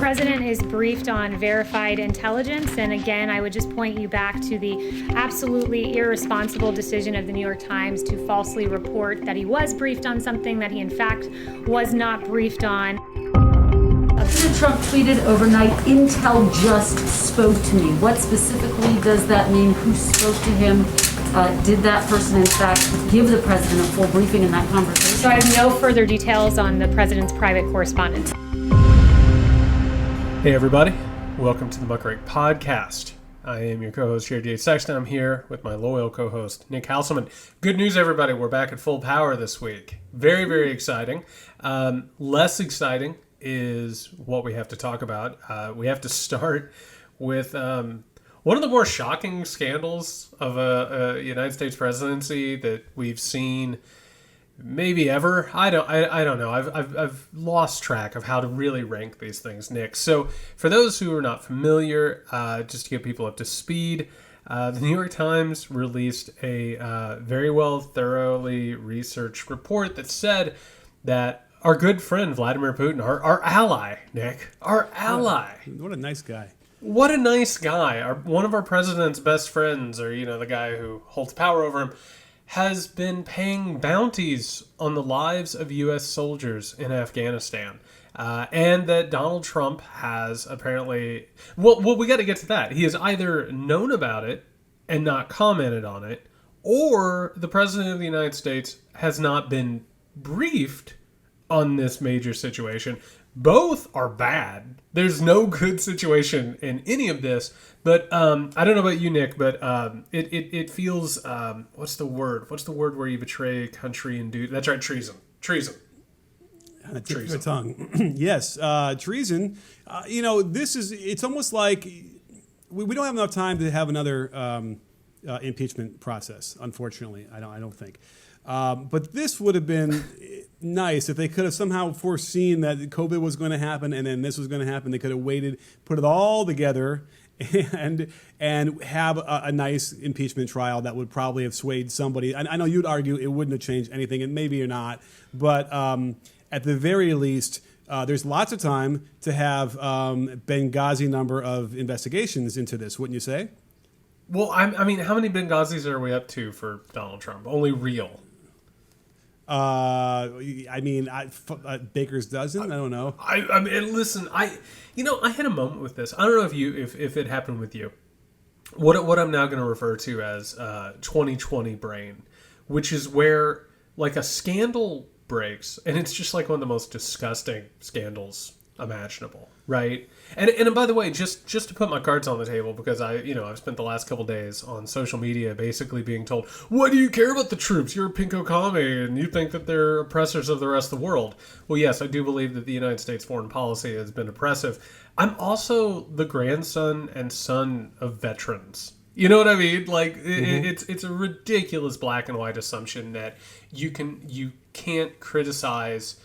president is briefed on verified intelligence, and again, I would just point you back to the absolutely irresponsible decision of the New York Times to falsely report that he was briefed on something that he in fact was not briefed on. President Trump tweeted overnight, "Intel just spoke to me." What specifically does that mean? Who spoke to him? Did that person in fact give the president a full briefing in that conversation? So I have no further details on the president's private correspondence. Hey everybody, welcome to the Muckrake Podcast. I am your co-host Yates. Sexton. I'm here with my loyal co-host Nick Hauselman. Good news, everybody. We're back at full power this week. Very, very exciting. Less exciting is what we have to talk about. We have to start with one of the more shocking scandals of a United States presidency that we've seen maybe ever. I don't know. I've lost track of how to really rank these things, Nick. So for those who are not familiar, just to get people up to speed, the New York Times released a very well, thoroughly researched report that said that our good friend Vladimir Putin, our ally, Nick, our ally. What a nice guy. What a nice guy. One of our president's best friends, or the guy who holds power over him, has been paying bounties on the lives of U.S. soldiers in Afghanistan. And that Donald Trump has apparently... Well, we got to get to that. He has either known about it and not commented on it, or the President of the United States has not been briefed on this major situation. Both are bad. There's no good situation in any of this. But I don't know about you, Nick, but it feels what's the word? What's the word where you betray country and do? That's right, treason. Treason. Treason. Your tongue. Yes, treason. It's almost like we don't have enough time to have another impeachment process. Unfortunately, I don't think. But this would have been nice if they could have somehow foreseen that COVID was going to happen and then this was going to happen. They could have waited, put it all together, and have a nice impeachment trial that would probably have swayed somebody. I know you'd argue it wouldn't have changed anything, and maybe you're not. But at the very least, there's lots of time to have Benghazi number of investigations into this, wouldn't you say? Well, I mean, how many Benghazis are we up to for Donald Trump? Only real. Baker's dozen. I don't know. I mean, listen. I had a moment with this. I don't know if it happened with you. What I'm now going to refer to as 2020 brain, which is where like a scandal breaks, and it's just like one of the most disgusting scandals imaginable, right? And by the way, just to put my cards on the table, because I've spent the last couple days on social media basically being told, "What do you care about the troops? You're a pinko commie and you think that they're oppressors of the rest of the world." Well, yes, I do believe that the United States foreign policy has been oppressive. I'm also the grandson and son of veterans. You know what I mean? Like it's a ridiculous black and white assumption that you can't criticize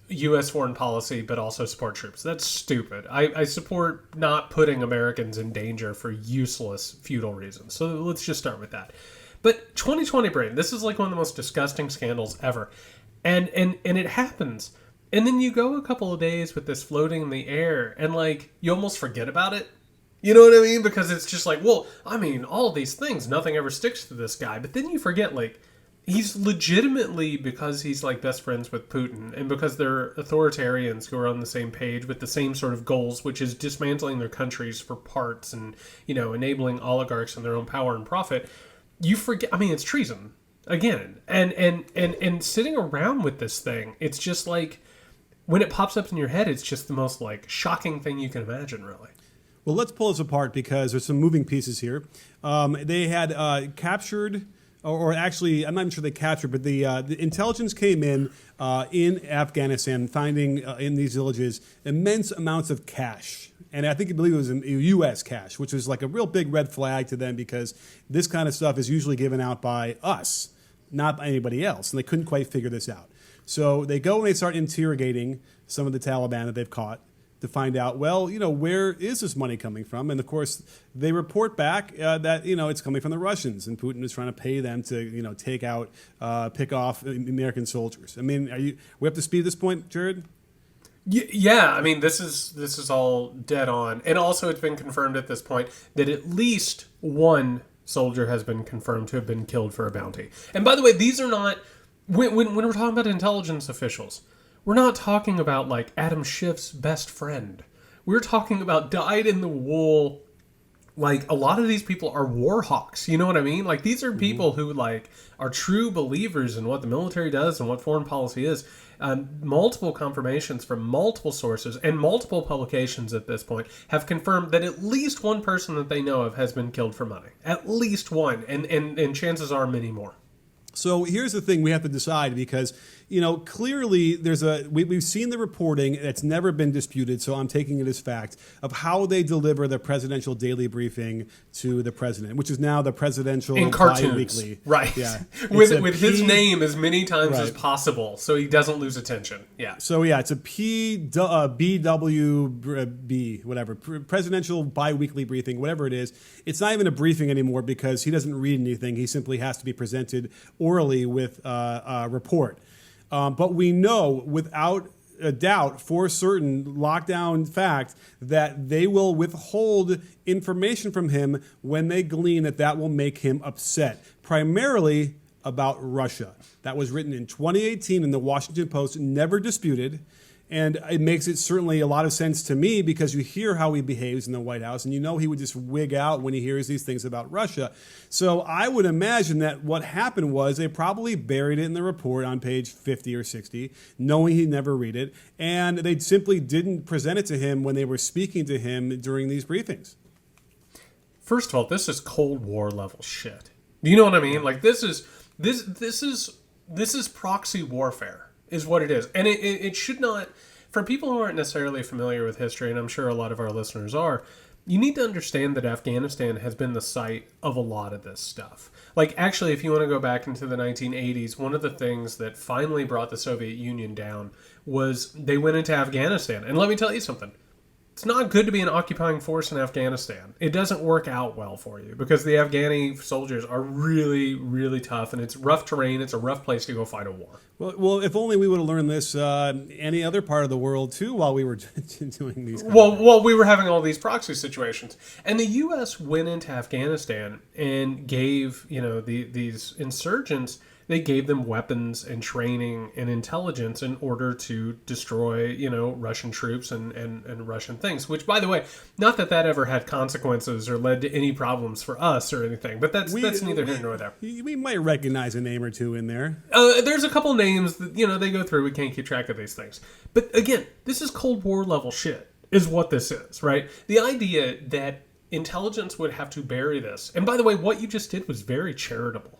U.S. foreign policy, but also support troops. That's stupid. I support not putting Americans in danger for useless, futile reasons. So let's just start with that. But 2020 brain, this is like one of the most disgusting scandals ever. And it happens. And then you go a couple of days with this floating in the air, and like you almost forget about it. You know what I mean? Because it's just like, well, I mean, all of these things, nothing ever sticks to this guy. But then you forget, like, he's legitimately, because he's like best friends with Putin and because they're authoritarians who are on the same page with the same sort of goals, which is dismantling their countries for parts and, enabling oligarchs and their own power and profit. You forget, I mean, it's treason again. And sitting around with this thing, it's just like when it pops up in your head, it's just the most like shocking thing you can imagine, really. Well, let's pull this apart because there's some moving pieces here. They had captured... Or actually, I'm not even sure they captured, but the intelligence came in Afghanistan, finding in these villages immense amounts of cash. And I believe it was in U.S. cash, which is like a real big red flag to them because this kind of stuff is usually given out by us, not by anybody else. And they couldn't quite figure this out. So they go and they start interrogating some of the Taliban that they've caught to find out, well, where is this money coming from? And of course, they report back that, it's coming from the Russians, and Putin is trying to pay them to, pick off American soldiers. I mean, we up to speed at this point, Jared? Yeah, I mean, this is all dead on. And also it's been confirmed at this point that at least one soldier has been confirmed to have been killed for a bounty. And by the way, these are not, when we're talking about intelligence officials, we're not talking about like Adam Schiff's best friend. We're talking about dyed-in-the-wool. Like, a lot of these people are war hawks, you know what I mean? Like, these are people who, like, are true believers in what the military does and what foreign policy is. Multiple confirmations from multiple sources and multiple publications at this point have confirmed that at least one person that they know of has been killed for money. At least one, and chances are many more. So here's the thing we have to decide, because, you know, clearly we've seen the reporting that's never been disputed, so I'm taking it as fact, of how they deliver the presidential daily briefing to the president, which is now the presidential in cartoons, bi-weekly. Right? Yeah, with his name as many times as possible, so he doesn't lose attention. Yeah. So yeah, it's a BWB, whatever, presidential bi-weekly briefing, whatever it is. It's not even a briefing anymore because he doesn't read anything. He simply has to be presented orally with a report. But we know without a doubt, for certain, lockdown fact, that they will withhold information from him when they glean that will make him upset, primarily about Russia. That was written in 2018 in the Washington Post, never disputed. And it makes it certainly a lot of sense to me, because you hear how he behaves in the White House, and you know he would just wig out when he hears these things about Russia. So I would imagine that what happened was they probably buried it in the report on page 50 or 60, knowing he'd never read it, and they simply didn't present it to him when they were speaking to him during these briefings. First of all, this is Cold War level shit. You know what I mean? Like, this is proxy warfare. Is what it is. And it should not, for people who aren't necessarily familiar with history, and I'm sure a lot of our listeners are, you need to understand that Afghanistan has been the site of a lot of this stuff. Like, actually, if you want to go back into the 1980s, one of the things that finally brought the Soviet Union down was they went into Afghanistan. And let me tell you something. It's not good to be an occupying force in Afghanistan. It doesn't work out well for you because the Afghani soldiers are really, really tough, and it's rough terrain. It's a rough place to go fight a war. Well, if only we would have learned this any other part of the world too while we were doing these. Well, we were having all these proxy situations, and the U.S. went into Afghanistan and gave these insurgents. They gave them weapons and training and intelligence in order to destroy, Russian troops and Russian things. Which, by the way, not that ever had consequences or led to any problems for us or anything. But that's neither here nor there. We might recognize a name or two in there. There's a couple names that, they go through. We can't keep track of these things. But again, this is Cold War level shit, is what this is, right? The idea that intelligence would have to bury this. And by the way, what you just did was very charitable.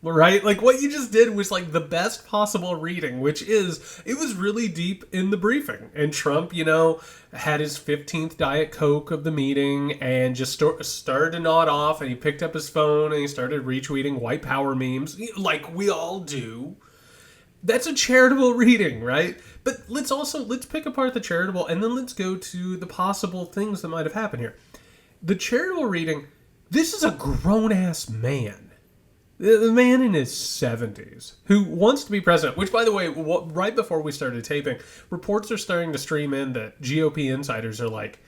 Right? Like, what you just did was like the best possible reading, which is, it was really deep in the briefing. And Trump, had his 15th Diet Coke of the meeting and just started to nod off, and he picked up his phone and he started retweeting white power memes, like we all do. That's a charitable reading, right? But let's pick apart the charitable, and then let's go to the possible things that might have happened here. The charitable reading, this is a grown-ass man. The man in his 70s who wants to be president, which, by the way, right before we started taping, reports are starting to stream in that GOP insiders are like,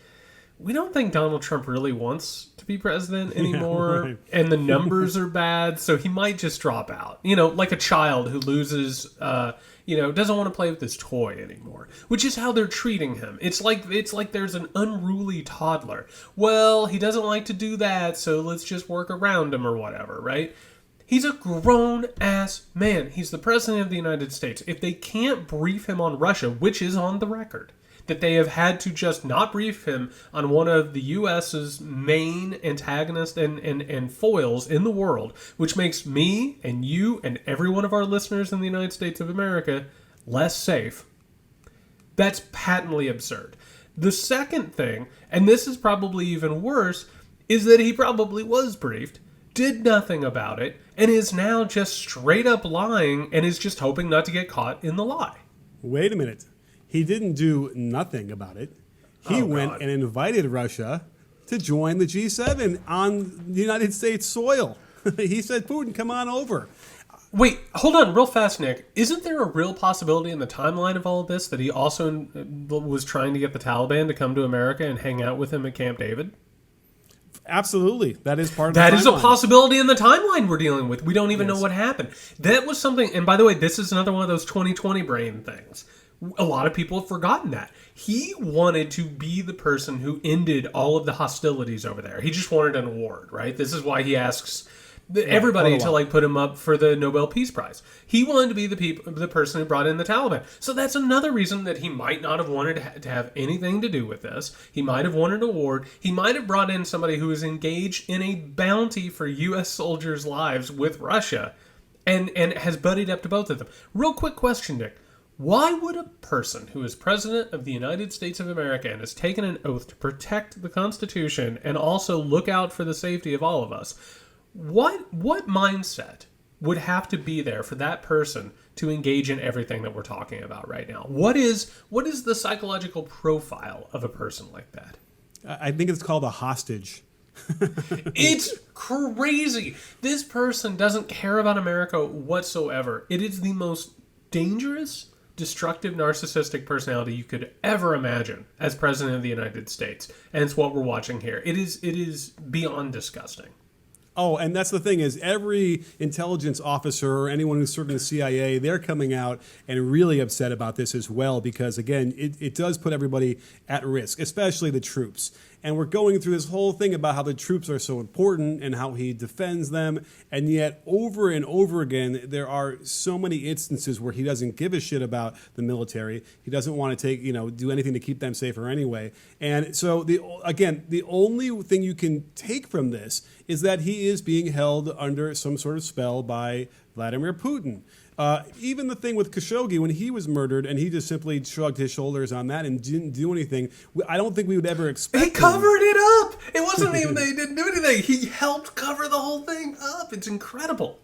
we don't think Donald Trump really wants to be president anymore. Yeah, right. And the numbers are bad, so he might just drop out. Like a child who loses, doesn't want to play with his toy anymore, which is how they're treating him. It's like there's an unruly toddler. Well, he doesn't like to do that, so let's just work around him or whatever, right? He's a grown-ass man. He's the president of the United States. If they can't brief him on Russia, which is on the record, that they have had to just not brief him on one of the U.S.'s main antagonists and foils in the world, which makes me and you and every one of our listeners in the United States of America less safe, that's patently absurd. The second thing, and this is probably even worse, is that he probably was briefed, did nothing about it, and is now just straight up lying and is just hoping not to get caught in the lie. Wait a minute. He didn't do nothing about it. He went and invited Russia to join the G7 on the United States soil. He said, Putin, come on over. Wait, hold on real fast, Nick. Isn't there a real possibility in the timeline of all of this that he also was trying to get the Taliban to come to America and hang out with him at Camp David? Absolutely. That is part of That the is a timeline. possibility in the timeline we're dealing with. We don't even know what happened. That was something, and by the way, this is another one of those 2020 brain things. A lot of people have forgotten that. He wanted to be the person who ended all of the hostilities over there. He just wanted an award, right? This is why he asks everybody to like put him up for the Nobel Peace Prize. He wanted to be the person who brought in the Taliban. So that's another reason that he might not have wanted to have anything to do with this. He might have wanted an award. He might have brought in somebody who is engaged in a bounty for U.S. soldiers' lives with Russia and has buddied up to both of them. Real quick question, Nick. Why would a person who is president of the United States of America and has taken an oath to protect the Constitution and also look out for the safety of all of us, what mindset would have to be there for that person to engage in everything that we're talking about right now? What is the psychological profile of a person like that? I think it's called a hostage. It's crazy. This person doesn't care about America whatsoever. It is the most dangerous, destructive, narcissistic personality you could ever imagine as president of the United States. And it's what we're watching here. It is beyond disgusting. Oh, and that's the thing is every intelligence officer or anyone who's serving the CIA, they're coming out and really upset about this as well because, again, it does put everybody at risk, especially the troops. And we're going through this whole thing about how the troops are so important and how he defends them. And yet over and over again, there are so many instances where he doesn't give a shit about the military. He doesn't want to do anything to keep them safer anyway. And so, the only thing you can take from this is that he is being held under some sort of spell by Vladimir Putin. Even the thing with Khashoggi, when he was murdered and he just simply shrugged his shoulders on that and didn't do anything, I don't think we would ever expect He covered it up. It wasn't even that he didn't do anything. He helped cover the whole thing up. It's incredible.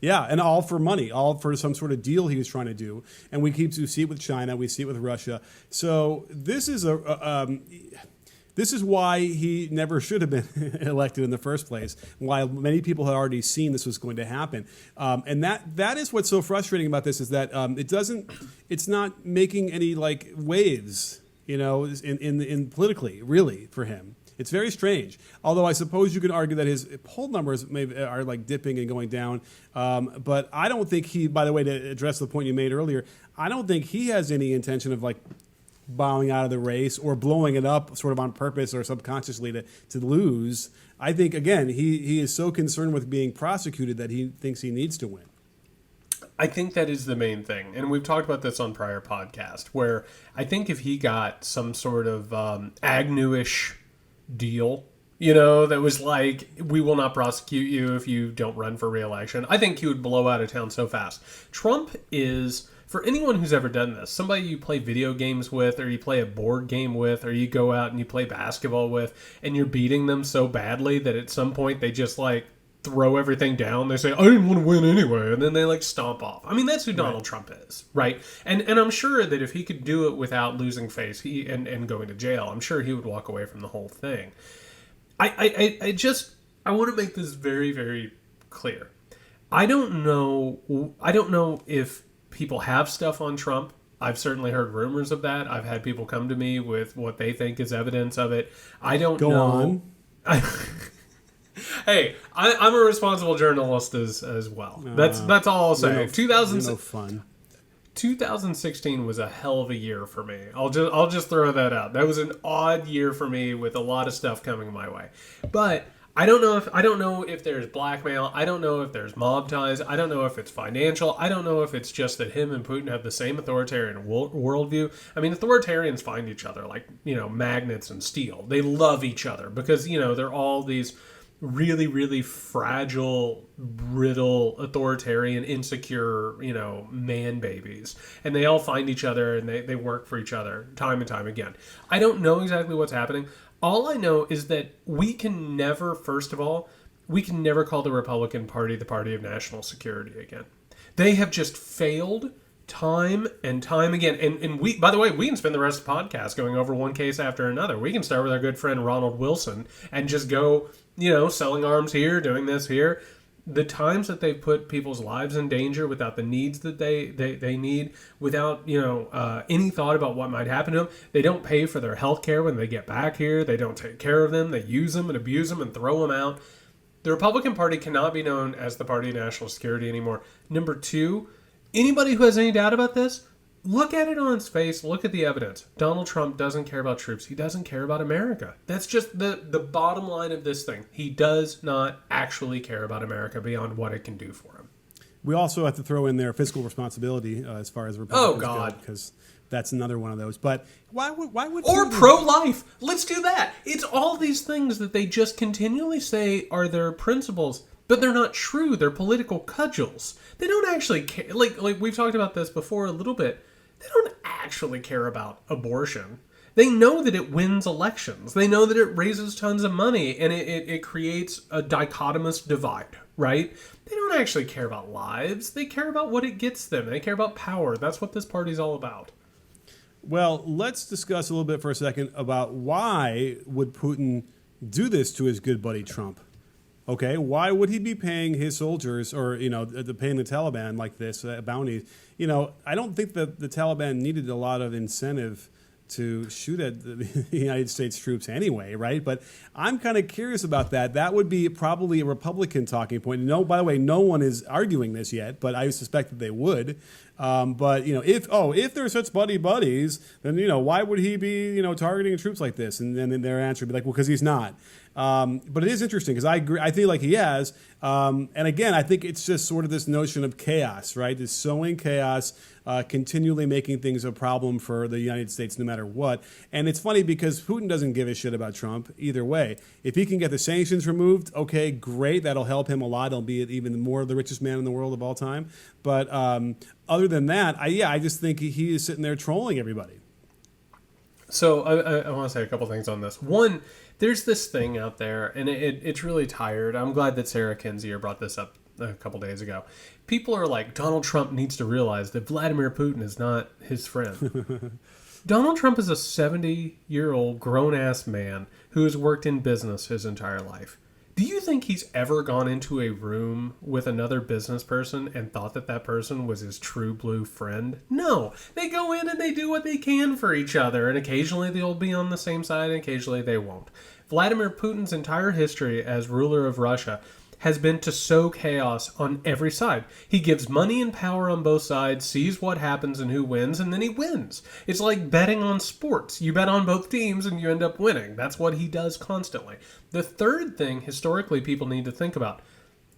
Yeah, and all for money, all for some sort of deal he was trying to do. And we see it with China, we see it with Russia. So this is this is why he never should have been elected in the first place, why many people had already seen this was going to happen. And that is what's so frustrating about this is that it's not making any like waves, in politically, really, for him. It's very strange. Although I suppose you could argue that his poll numbers are like dipping and going down. But I don't think he, by the way, to address the point you made earlier, I don't think he has any intention of like bowing out of the race or blowing it up sort of on purpose or subconsciously to lose. I think, again, he is so concerned with being prosecuted that he thinks he needs to win. I think that is the main thing. And we've talked about this on prior podcast, where I think if he got some sort of Agnew-ish deal, that was like, we will not prosecute you if you don't run for re-election, I think he would blow out of town so fast. Trump is... For anyone who's ever done this, somebody you play video games with or you play a board game with or you go out and you play basketball with and you're beating them so badly that at some point they just like throw everything down. They say, I didn't want to win anyway. And then they like stomp off. I mean, that's who Donald Trump is, right? And I'm sure that if he could do it without losing face and going to jail, I'm sure he would walk away from the whole thing. I want to make this very, very clear. I don't know if people have stuff on Trump. I've certainly heard rumors of that. I've had people come to me with what they think is evidence of it. I don't know. Go on. Hey, I'm a responsible journalist as well. That's all I'll say. 2016 was a hell of a year for me. I'll just throw that out. That was an odd year for me with a lot of stuff coming my way. But I don't know if there's blackmail. I don't know if there's mob ties. I don't know if it's financial. I don't know if it's just that him and Putin have the same authoritarian worldview. I mean, authoritarians find each other like, magnets and steel. They love each other because, they're all these really, really fragile, brittle, authoritarian, insecure, man babies. And they all find each other and they work for each other time and time again. I don't know exactly what's happening. All I know is that we can never call the Republican Party the party of national security again. They have just failed time and time again. And we, by the way, we can spend the rest of the podcast going over one case after another. We can start with our good friend Ronald Wilson and just go, selling arms here, doing this here. The times that they've put people's lives in danger without the needs that they need, without any thought about what might happen to them. They don't pay for their health care when they get back here. They don't take care of them. They use them and abuse them and throw them out. The Republican Party cannot be known as the party of national security anymore. Number two, anybody who has any doubt about this, look at it on its face. Look at the evidence. Donald Trump doesn't care about troops. He doesn't care about America. That's just the bottom line of this thing. He does not actually care about America beyond what it can do for him. We also have to throw in their fiscal responsibility as far as Republicans go, because that's another one of those. But why would or pro-life? Let's do that. It's all these things that they just continually say are their principles, but they're not true. They're political cudgels. They don't actually care. Like we've talked about this before a little bit. They don't actually care about abortion. They know that it wins elections. They know that it raises tons of money, and it creates a dichotomous divide, right? They don't actually care about lives. They care about what it gets them. They care about power. That's what this party's all about. Well, let's discuss a little bit for a second about why would Putin do this to his good buddy Trump? Okay, why would he be paying his soldiers or, paying the Taliban like this, bounties? I don't think that the Taliban needed a lot of incentive to shoot at the United States troops anyway, right? But I'm kind of curious about that. That would be probably a Republican talking point. No, by the way, no one is arguing this yet, but I suspect that they would. But if they're such buddies, then why would he be targeting troops like this? And then their answer would be like, well, because he's not. But it is interesting because I agree. I feel like he has. And again, I think it's just sort of this notion of chaos, right? This sowing chaos, continually making things a problem for the United States no matter what. And it's funny because Putin doesn't give a shit about Trump either way. If he can get the sanctions removed, okay, great. That'll help him a lot. He'll be even more the richest man in the world of all time. But other than that, I just think he is sitting there trolling everybody. So I want to say a couple things on this. One, there's this thing out there, and it's really tired. I'm glad that Sarah Kinzier brought this up a couple days ago. People are like, Donald Trump needs to realize that Vladimir Putin is not his friend. Donald Trump is a 70-year-old grown-ass man who has worked in business his entire life. Do you think he's ever gone into a room with another business person and thought that person was his true blue friend? No. They go in and they do what they can for each other, and occasionally they'll be on the same side and occasionally they won't. Vladimir Putin's entire history as ruler of Russia has been to sow chaos on every side. He gives money and power on both sides, sees what happens and who wins, and then he wins. It's like betting on sports. You bet on both teams and you end up winning. That's what he does constantly. The third thing, historically, people need to think about,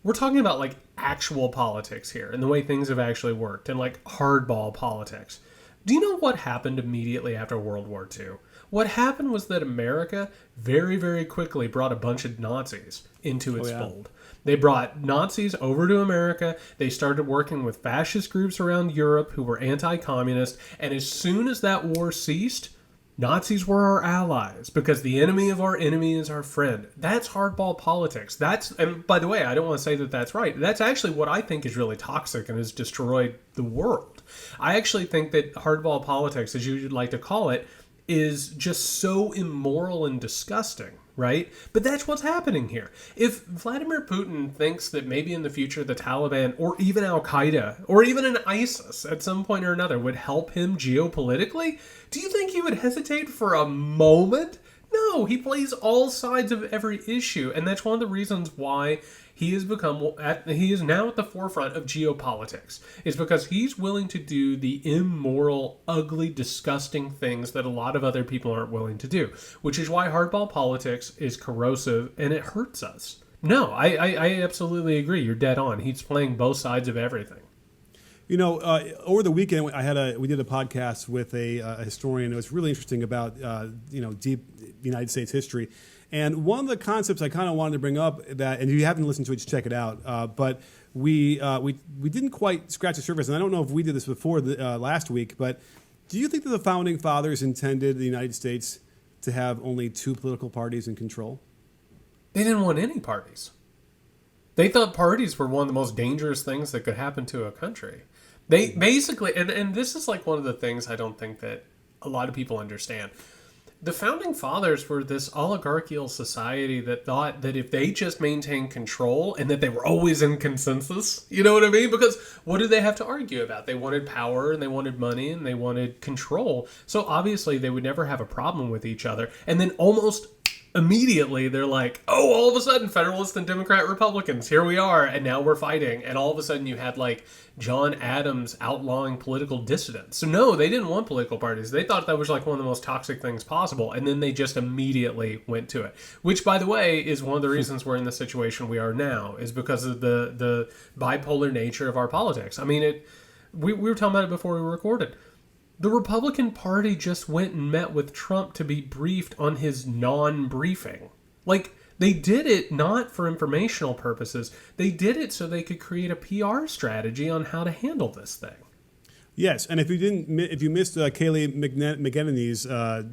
we're talking about like actual politics here and the way things have actually worked and like hardball politics. Do you know what happened immediately after World War II? What happened was that America very, very quickly brought a bunch of Nazis into its fold. They brought Nazis over to America. They started working with fascist groups around Europe who were anti-communist. And as soon as that war ceased, Nazis were our allies because the enemy of our enemy is our friend. That's hardball politics. And by the way, I don't want to say that that's right. That's actually what I think is really toxic and has destroyed the world. I actually think that hardball politics, as you would like to call it, is just so immoral and disgusting, right? But that's what's happening here. If Vladimir Putin thinks that maybe in the future the Taliban or even Al-Qaeda or even an ISIS at some point or another would help him geopolitically, do you think he would hesitate for a moment? No, he plays all sides of every issue, and that's one of the reasons why he is now at the forefront of geopolitics. Is because he's willing to do the immoral, ugly, disgusting things that a lot of other people aren't willing to do, which is why hardball politics is corrosive and it hurts us. No, I absolutely agree. You're dead on. He's playing both sides of everything. Over the weekend, we did a podcast with a historian. It was really interesting about deep United States history, and one of the concepts I kind of wanted to bring up and if you haven't listened to it, just check it out. But we didn't quite scratch the surface, and I don't know if we did this before last week. But do you think that the founding fathers intended the United States to have only two political parties in control? They didn't want any parties. They thought parties were one of the most dangerous things that could happen to a country. They basically, and this is like one of the things I don't think that a lot of people understand. the founding fathers were this oligarchical society that thought that if they just maintained control and that they were always in consensus, you know what I mean? Because what did they have to argue about? They wanted power and they wanted money and they wanted control. So obviously they would never have a problem with each other. And then almost immediately they're like, oh, all of a sudden Federalists and Democrat Republicans, here we are, and now we're fighting. And all of a sudden you had like John Adams outlawing political dissidents. So no, they didn't want political parties. They thought that was like one of the most toxic things possible. And then they just immediately went to it. Which, by the way, is one of the reasons we're in the situation we are now, is because of the bipolar nature of our politics. I mean, we were talking about it before we recorded. The Republican Party just went and met with Trump to be briefed on his non-briefing. Like, they did it not for informational purposes. They did it so they could create a PR strategy on how to handle this thing. Yes, and if you missed Kayleigh McEnany's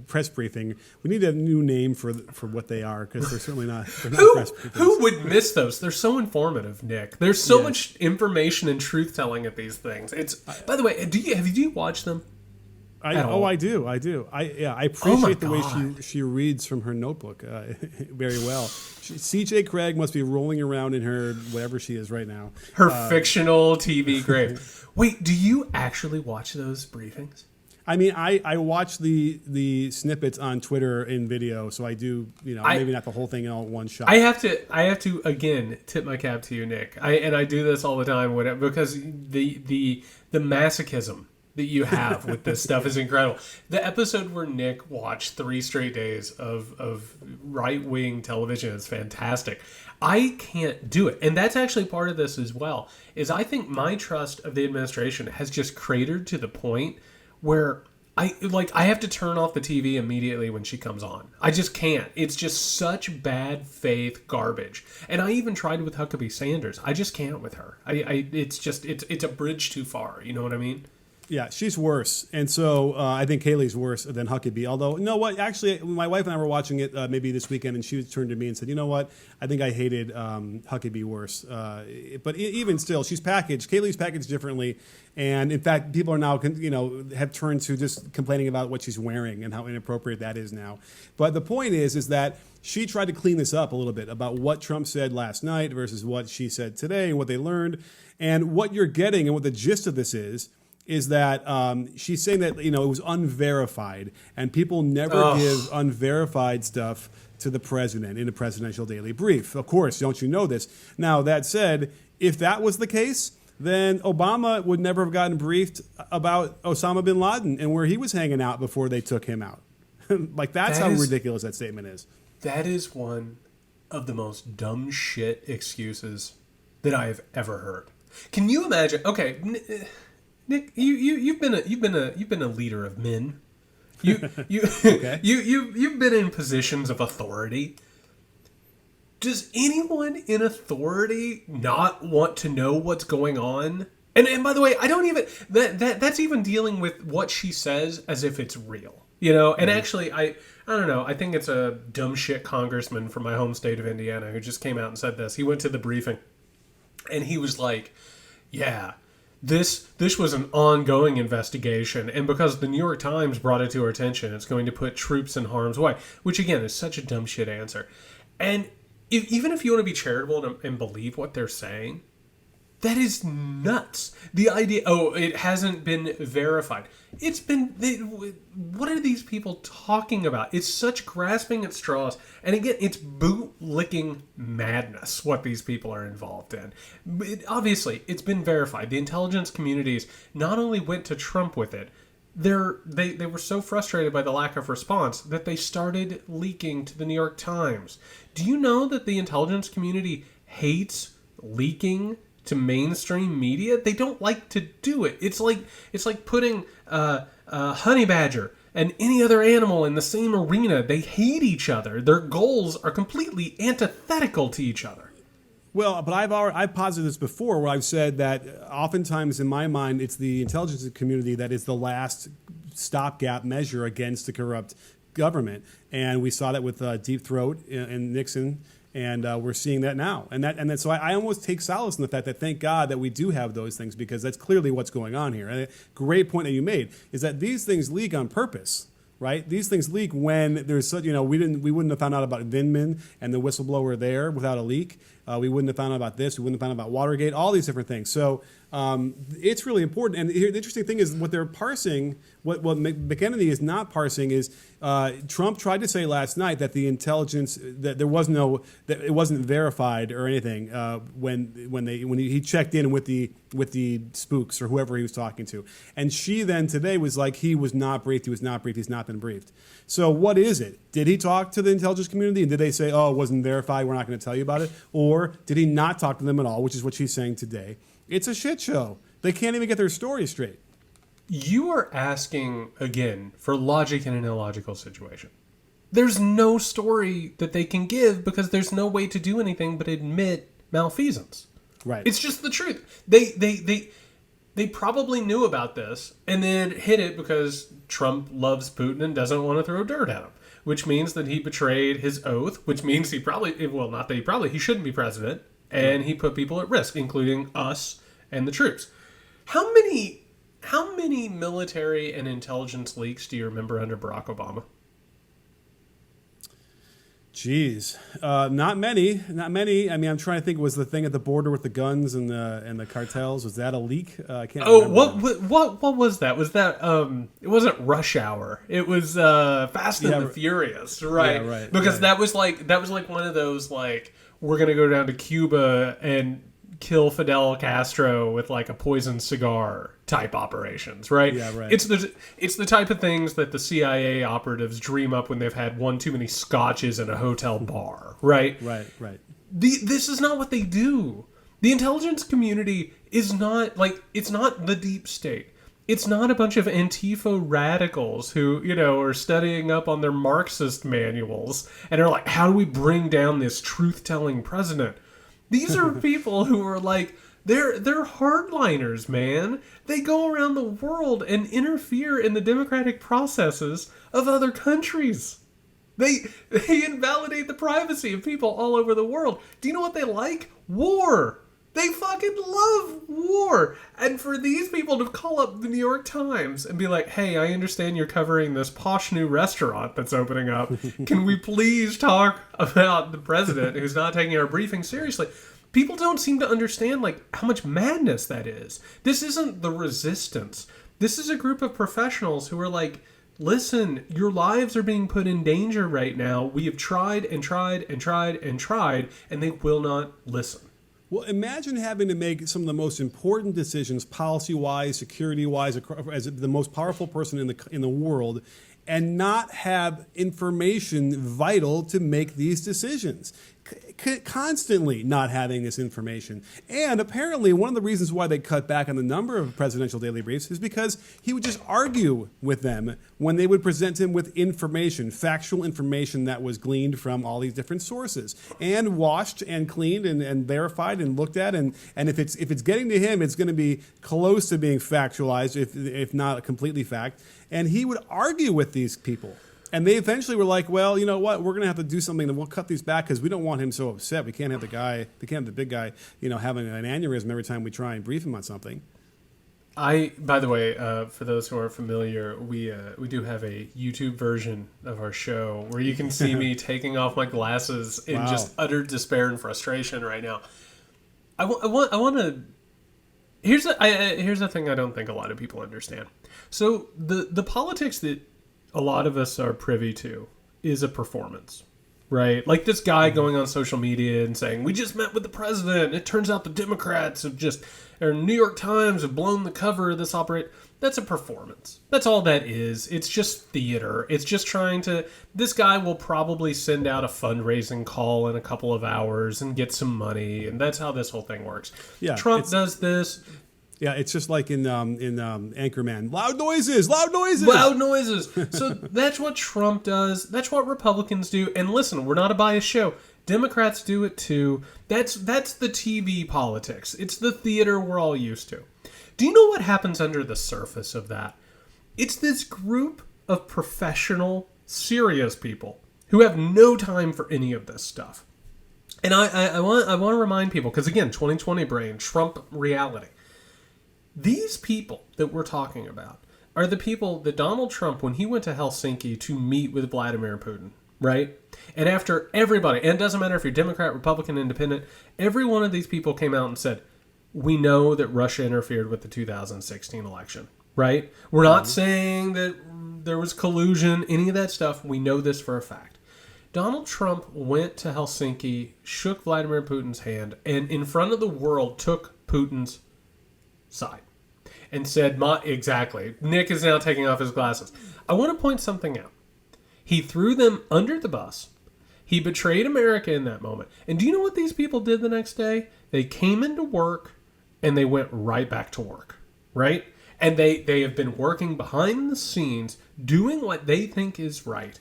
press briefing, we need a new name for what they are, because they're certainly not. They're not press briefings. Who would miss those? They're so informative, Nick. There's so much information and truth telling at these things. It's by the way, do you watch them? I do. I appreciate the way she reads from her notebook very well. C.J. Craig must be rolling around in her whatever she is right now. Her fictional TV grave. Wait, do you actually watch those briefings? I mean, I watch the snippets on Twitter in video, so I do, maybe not the whole thing in all one shot. I have to again tip my cap to you, Nick. I do this all the time because the masochism that you have with this stuff is incredible. The episode where Nick watched 3 straight days of right-wing television is fantastic. I can't do it. And that's actually part of this as well, is I think my trust of the administration has just cratered to the point where I have to turn off the TV immediately when she comes on. I just can't. It's just such bad faith garbage. And I even tried with Huckabee Sanders. I just can't with her. It's a bridge too far. You know what I mean? Yeah, she's worse. And so I think Kayleigh's worse than Huckabee. Although, you know what? Actually, my wife and I were watching it maybe this weekend, and she turned to me and said, you know what? I think I hated Huckabee worse. But even still, she's packaged. Kayleigh's packaged differently. And in fact, people are now, have turned to just complaining about what she's wearing and how inappropriate that is now. But the point is that she tried to clean this up a little bit about what Trump said last night versus what she said today and what they learned. And what you're getting and what the gist of this is that she's saying that, it was unverified, and people never give unverified stuff to the president in a presidential daily brief. Of course, don't you know this? Now, that said, if that was the case, then Obama would never have gotten briefed about Osama bin Laden and where he was hanging out before they took him out. That's how ridiculous that statement is. That is one of the most dumb shit excuses that I have ever heard. Can you imagine? Okay, Nick, you've been a leader of men. Okay. You've been in positions of authority. Does anyone in authority not want to know what's going on? And by the way, I don't even that's even dealing with what she says as if it's real. And actually I don't know. I think it's a dumb shit congressman from my home state of Indiana who just came out and said this. He went to the briefing and he was like, yeah, This was an ongoing investigation, and because the New York Times brought it to our attention, it's going to put troops in harm's way, which again is such a dumb shit answer. And even if you want to be charitable and believe what they're saying, that is nuts. The idea, it hasn't been verified. It's been, what are these people talking about? It's such grasping at straws. And again, it's boot-licking madness what these people are involved in. Obviously, it's been verified. The intelligence communities not only went to Trump with it, they were so frustrated by the lack of response that they started leaking to the New York Times. Do you know that the intelligence community hates leaking to mainstream media? They don't like to do it. It's like putting honey badger and any other animal in the same arena. They hate each other. Their goals are completely antithetical to each other. Well, but I've posited this before, where I've said that oftentimes in my mind it's the intelligence community that is the last stopgap measure against the corrupt government, and we saw that with Deep Throat and Nixon. And we're seeing that now. And so I almost take solace in the fact that thank God that we do have those things, because that's clearly what's going on here. And a great point that you made is that these things leak on purpose, right? These things leak when there's such, we wouldn't have found out about Vindman and the whistleblower there without a leak. We wouldn't have found out about this. We wouldn't have found out about Watergate, all these different things. So it's really important. And here, the interesting thing is what they're parsing, what McEnany is not parsing is Trump tried to say last night that the intelligence, that there was no, that it wasn't verified or anything when he checked in with the spooks or whoever he was talking to. And she then today was like, he was not briefed, he's not been briefed. So what is it? Did he talk to the intelligence community and did they say, oh, it wasn't verified, we're not going to tell you about it? Or did he not talk to them at all, which is what she's saying today? It's a shit show. They can't even get their story straight. You are asking, again, for logic in an illogical situation. There's no story that they can give because there's no way to do anything but admit malfeasance. Right. It's just the truth. They probably knew about this and then hid it because Trump loves Putin and doesn't want to throw dirt at him, which means that he betrayed his oath, which means he probably, well, not that he shouldn't be president, and he put people at risk, including us and the troops. How many military and intelligence leaks do you remember under Barack Obama? Jeez, not many. I mean, I'm trying to think. Was the thing at the border with the guns and the cartels? Was that a leak? I can't. remember. What was that? Was that it wasn't Rush Hour? It was Fast and the Furious, right? Yeah, right. Because right. that was like one of those like we're gonna go down to Cuba and kill Fidel Castro with like a poison cigar type operations, right? Yeah, right. It's the type of things that the CIA operatives dream up when they've had one too many scotches in a hotel bar, right? Right. This is not what they do. The intelligence community is not it's not the deep state. It's not a bunch of Antifa radicals who, are studying up on their Marxist manuals and are like, how do we bring down this truth-telling president? These are people who are like, they're hardliners, man. They go around the world and interfere in the democratic processes of other countries. They invalidate the privacy of people all over the world. Do you know what they like? War. They fucking love war. And for these people to call up the New York Times and be like, hey, I understand you're covering this posh new restaurant that's opening up. Can we please talk about the president who's not taking our briefing seriously? People don't seem to understand how much madness that is. This isn't the resistance. This is a group of professionals who are like, listen, your lives are being put in danger right now. We have tried and tried and tried and tried, and they will not listen. Well, imagine having to make some of the most important decisions, policy-wise, security-wise, as the most powerful person in the world, and not have information vital to make these decisions. Constantly not having this information. And apparently one of the reasons why they cut back on the number of presidential daily briefs is because he would just argue with them when they would present him with information, factual information that was gleaned from all these different sources and washed and cleaned and verified and looked at. And if it's getting to him, it's going to be close to being factualized, if not completely fact. And he would argue with these people. And they eventually were like, well, you know what? We're going to have to do something, and we'll cut these back because we don't want him so upset. We can't have the big guy, having an aneurysm every time we try and brief him on something. By the way, for those who aren't familiar, we do have a YouTube version of our show where you can see me taking off my glasses in just utter despair and frustration right now. I want to. Here's the thing I don't think a lot of people understand. So the politics that a lot of us are privy to is a performance, right? Like this guy going on social media and saying, we just met with the president. It turns out the Democrats or New York Times have blown the cover of this operate. That's a performance. That's all that is. It's just theater. It's just this guy will probably send out a fundraising call in a couple of hours and get some money. And that's how this whole thing works. Yeah, Trump does this. Yeah, it's just like in Anchorman. Loud noises, loud noises. Loud noises. So that's what Trump does. That's what Republicans do. And listen, we're not a biased show. Democrats do it too. That's the TV politics. It's the theater we're all used to. Do you know what happens under the surface of that? It's this group of professional, serious people who have no time for any of this stuff. And I want to remind people, because again, 2020 brain, Trump reality. These people that we're talking about, are the people that Donald Trump, when he went to Helsinki to meet with Vladimir Putin, right? And after everybody, and it doesn't matter if you're Democrat, Republican, Independent, every one of these people came out and said, we know that Russia interfered with the 2016 election, right? We're not saying that there was collusion, any of that stuff. We know this for a fact. Donald Trump went to Helsinki, shook Vladimir Putin's hand, and in front of the world took Putin's side and said, exactly, Nick is now taking off his glasses. I want to point something out. He threw them under the bus. He betrayed America in that moment. And do you know what these people did the next day? They came into work and they went right back to work, right? And they have been working behind the scenes, doing what they think is right.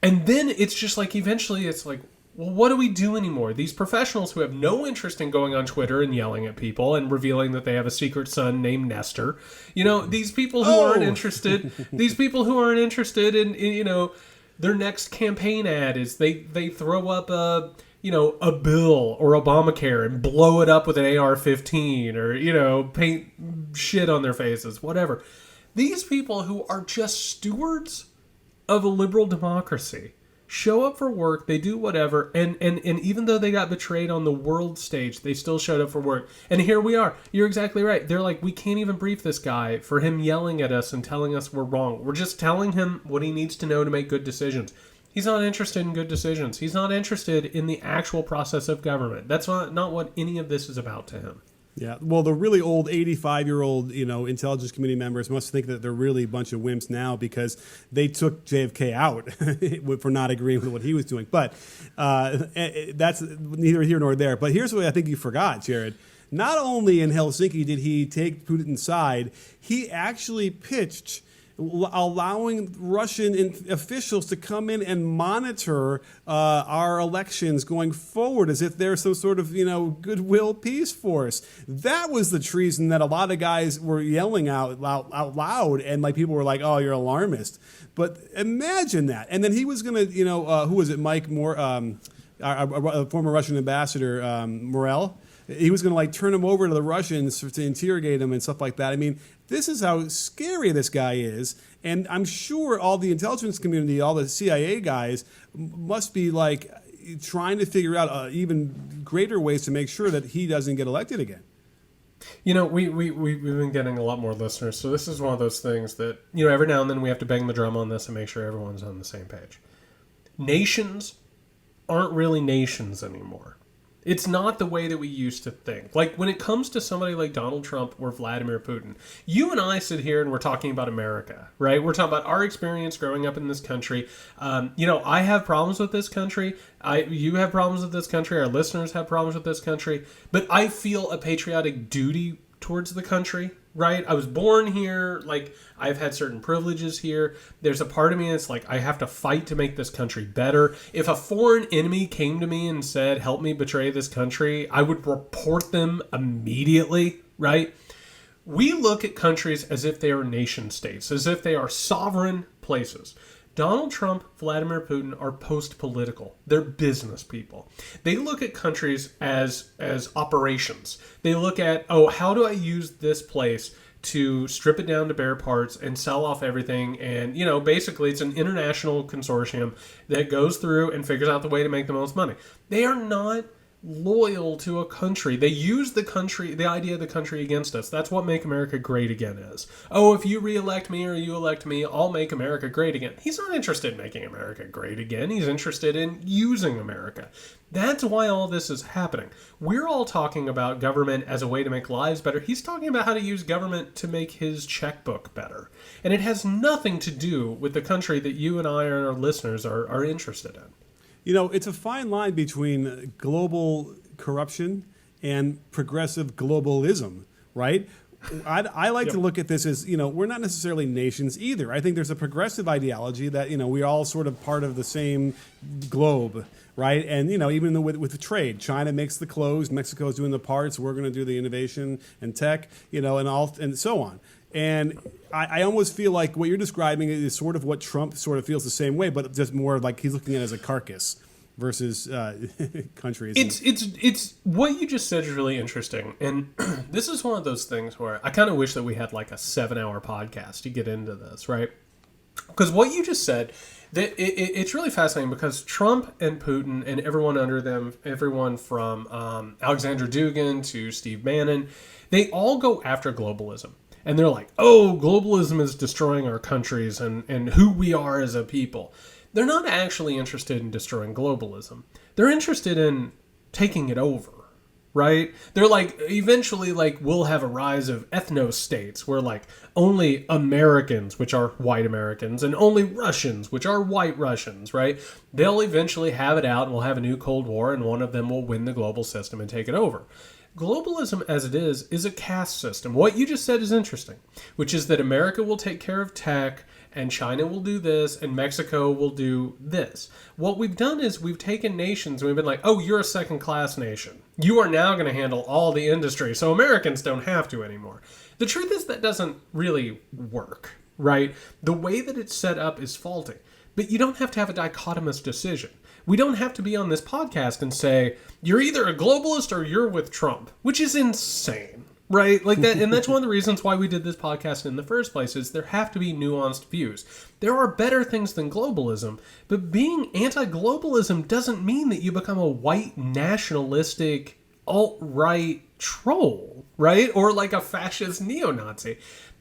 And then it's just like, eventually it's like, well, what do we do anymore? These professionals who have no interest in going on Twitter and yelling at people and revealing that they have a secret son named Nestor, these people who aren't interested, in their next campaign ad is they throw up a bill or Obamacare and blow it up with an AR-15 or, paint shit on their faces, whatever. These people who are just stewards of a liberal democracy show up for work, they do whatever, and even though they got betrayed on the world stage, they still showed up for work. And here we are. You're exactly right. They're like, we can't even brief this guy for him yelling at us and telling us we're wrong. We're just telling him what he needs to know to make good decisions. He's not interested in good decisions. He's not interested in the actual process of government. That's not what any of this is about to him. Yeah, well, the really old 85-year-old, intelligence committee members must think that they're really a bunch of wimps now because they took JFK out for not agreeing with what he was doing. But that's neither here nor there. But here's what I think you forgot, Jared. Not only in Helsinki did he take Putin's side, he actually pitched allowing Russian officials to come in and monitor our elections going forward as if they're some sort of, goodwill peace force. That was the treason that a lot of guys were yelling out loud, and people were like, oh, you're alarmist. But imagine that. And then he was going to, who was it, Mike Moore, our former Russian ambassador, Morel? He was going to turn him over to the Russians to interrogate him and stuff like that. I mean, this is how scary this guy is. And I'm sure all the intelligence community, all the CIA guys must be trying to figure out even greater ways to make sure that he doesn't get elected again. We've been getting a lot more listeners. So this is one of those things that, every now and then we have to bang the drum on this and make sure everyone's on the same page. Nations aren't really nations anymore. It's not the way that we used to think. When it comes to somebody like Donald Trump or Vladimir Putin, you and I sit here and we're talking about America, right? We're talking about our experience growing up in this country. I have problems with this country. You have problems with this country. Our listeners have problems with this country. But I feel a patriotic duty towards the country, right? I was born here. I've had certain privileges here. There's a part of me that's I have to fight to make this country better. If a foreign enemy came to me and said, help me betray this country, I would report them immediately, right? We look at countries as if they are nation states, as if they are sovereign places. Donald Trump, Vladimir Putin are post-political. They're business people. They look at countries as operations. They look at, how do I use this place to strip it down to bare parts and sell off everything? And, basically it's an international consortium that goes through and figures out the way to make the most money. They are not loyal to a country. They use the idea of the country against us. That's what Make America Great Again is. Oh, if you re-elect me or you elect me, I'll make America great again. He's not interested in making America great again. He's interested in using America. That's why all this is happening. We're all talking about government as a way to make lives better. He's talking about how to use government to make his checkbook better. And it has nothing to do with the country that you and I and our listeners are interested in. It's a fine line between global corruption and progressive globalism, right? I like to look at this as, we're not necessarily nations either. I think there's a progressive ideology that, we're all sort of part of the same globe, right? And, even with the trade, China makes the clothes, Mexico's doing the parts, we're going to do the innovation and tech, and so on. And I almost feel like what you're describing is sort of what Trump sort of feels the same way, but just more like he's looking at it as a carcass. versus countries. It's what you just said is really interesting, and this is one of those things where I kind of wish that we had like a 7-hour podcast to get into this, right? Because what you just said, that it's really fascinating because Trump and Putin and everyone under them, everyone from Alexander Dugin to Steve Bannon, they all go after globalism. And they're like, oh, globalism is destroying our countries and who we are as a people. They're not actually interested in destroying globalism. They're interested in taking it over, right? They're like, eventually, like, we'll have a rise of ethno-states where, like, only Americans, which are white Americans, and only Russians, which are white Russians, right? They'll eventually have it out and we'll have a new Cold War and one of them will win the global system and take it over. Globalism, as it is a caste system. What you just said is interesting, which is that America will take care of tech, and China will do this, and Mexico will do this. What we've done is we've taken nations, and we've been like, oh, you're a second-class nation. You are now going to handle all the industry, so Americans don't have to anymore. The truth is that doesn't really work, right? The way that it's set up is faulty. But you don't have to have a dichotomous decision. We don't have to be on this podcast and say, you're either a globalist or you're with Trump, which is insane, right? Like that, and that's one of the reasons why we did this podcast in the first place, is there have to be nuanced views. There are better things than globalism, but being anti-globalism doesn't mean that you become a white nationalistic alt-right troll, right? Or like a fascist neo-Nazi.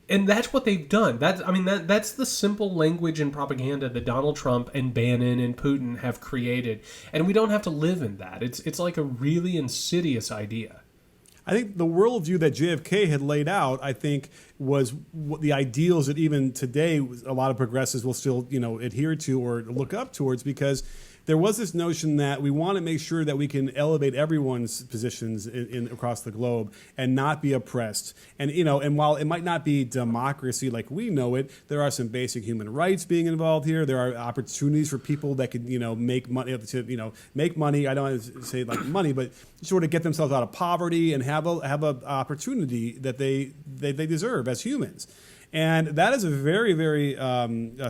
And that's what they've done. That's the simple language and propaganda that Donald Trump and Bannon and Putin have created. And we don't have to live in that. It's like a really insidious idea. I think the worldview that JFK had laid out, I think, was the ideals that even today a lot of progressives will still, adhere to or look up towards, because there was this notion that we want to make sure that we can elevate everyone's positions in across the globe and not be oppressed. And and while it might not be democracy like we know it, there are some basic human rights being involved here. There are opportunities for people that could make money make money. I don't want to say like money, but sort of get themselves out of poverty and have a opportunity that they deserve as humans. And that is a very, very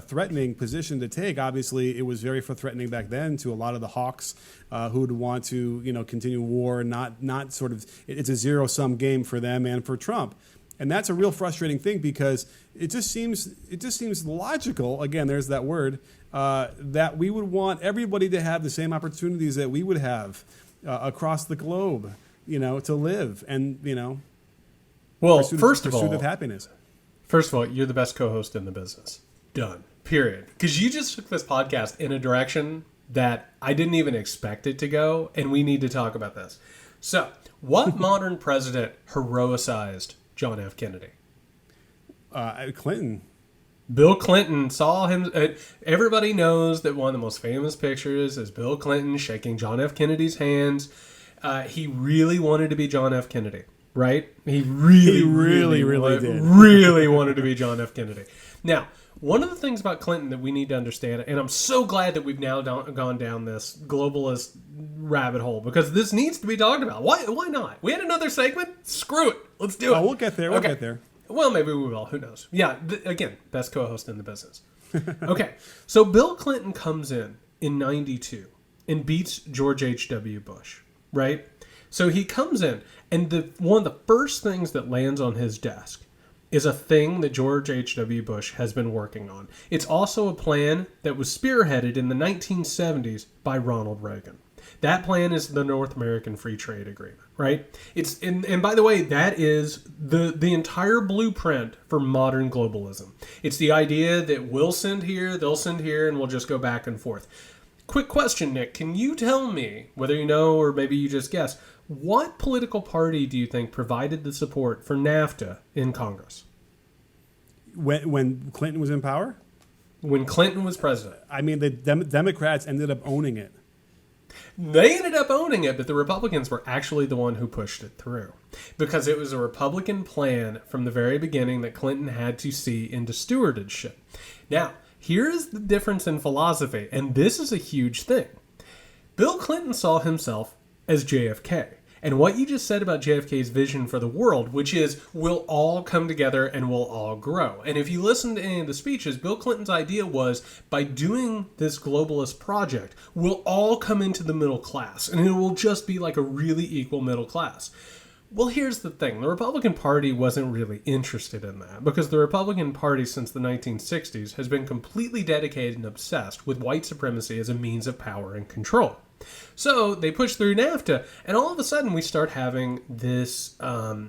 threatening position to take. Obviously, it was very threatening back then to a lot of the hawks who would want to, continue war and not sort of. It's a zero-sum game for them and for Trump, and that's a real frustrating thing because it just seems logical. Again, there's that word that we would want everybody to have the same opportunities that we would have across the globe, to live and Well, pursuit of happiness. First of all, you're the best co-host in the business. Done. Period. Because you just took this podcast in a direction that I didn't even expect it to go, and we need to talk about this. So, what modern president heroicized John F. Kennedy? Clinton. Bill Clinton saw him. Everybody knows that one of the most famous pictures is Bill Clinton shaking John F. Kennedy's hands. He really wanted to be John F. Kennedy. Right? He really did. Really wanted to be John F. Kennedy. Now, one of the things about Clinton that we need to understand, and I'm so glad that we've now gone down this globalist rabbit hole, because this needs to be talked about. Why not? We had another segment? Screw it. Let's do it. Oh, we'll get there. We'll get there. Well, maybe we will. Who knows? Yeah, again, best co-host in the business. Okay, so Bill Clinton comes in 92 and beats George H.W. Bush, right? So he comes in, and one of the first things that lands on his desk is a thing that George H.W. Bush has been working on. It's also a plan that was spearheaded in the 1970s by Ronald Reagan. That plan is the North American Free Trade Agreement, right? And by the way, that is the entire blueprint for modern globalism. It's the idea that we'll send here, they'll send here, and we'll just go back and forth. Quick question, Nick. Can you tell me, whether you know or maybe you just guess, what political party do you think provided the support for NAFTA in Congress? When Clinton was in power? When Clinton was president. I mean, the Democrats ended up owning it. They ended up owning it, but the Republicans were actually the one who pushed it through. Because it was a Republican plan from the very beginning that Clinton had to see into stewardship. Now, here is the difference in philosophy, and this is a huge thing. Bill Clinton saw himself as JFK. And what you just said about JFK's vision for the world, which is we'll all come together and we'll all grow. And if you listen to any of the speeches, Bill Clinton's idea was by doing this globalist project, we'll all come into the middle class and it will just be like a really equal middle class. Well, here's the thing. The Republican Party wasn't really interested in that because the Republican Party since the 1960s has been completely dedicated and obsessed with white supremacy as a means of power and control. So they push through NAFTA, and all of a sudden we start having this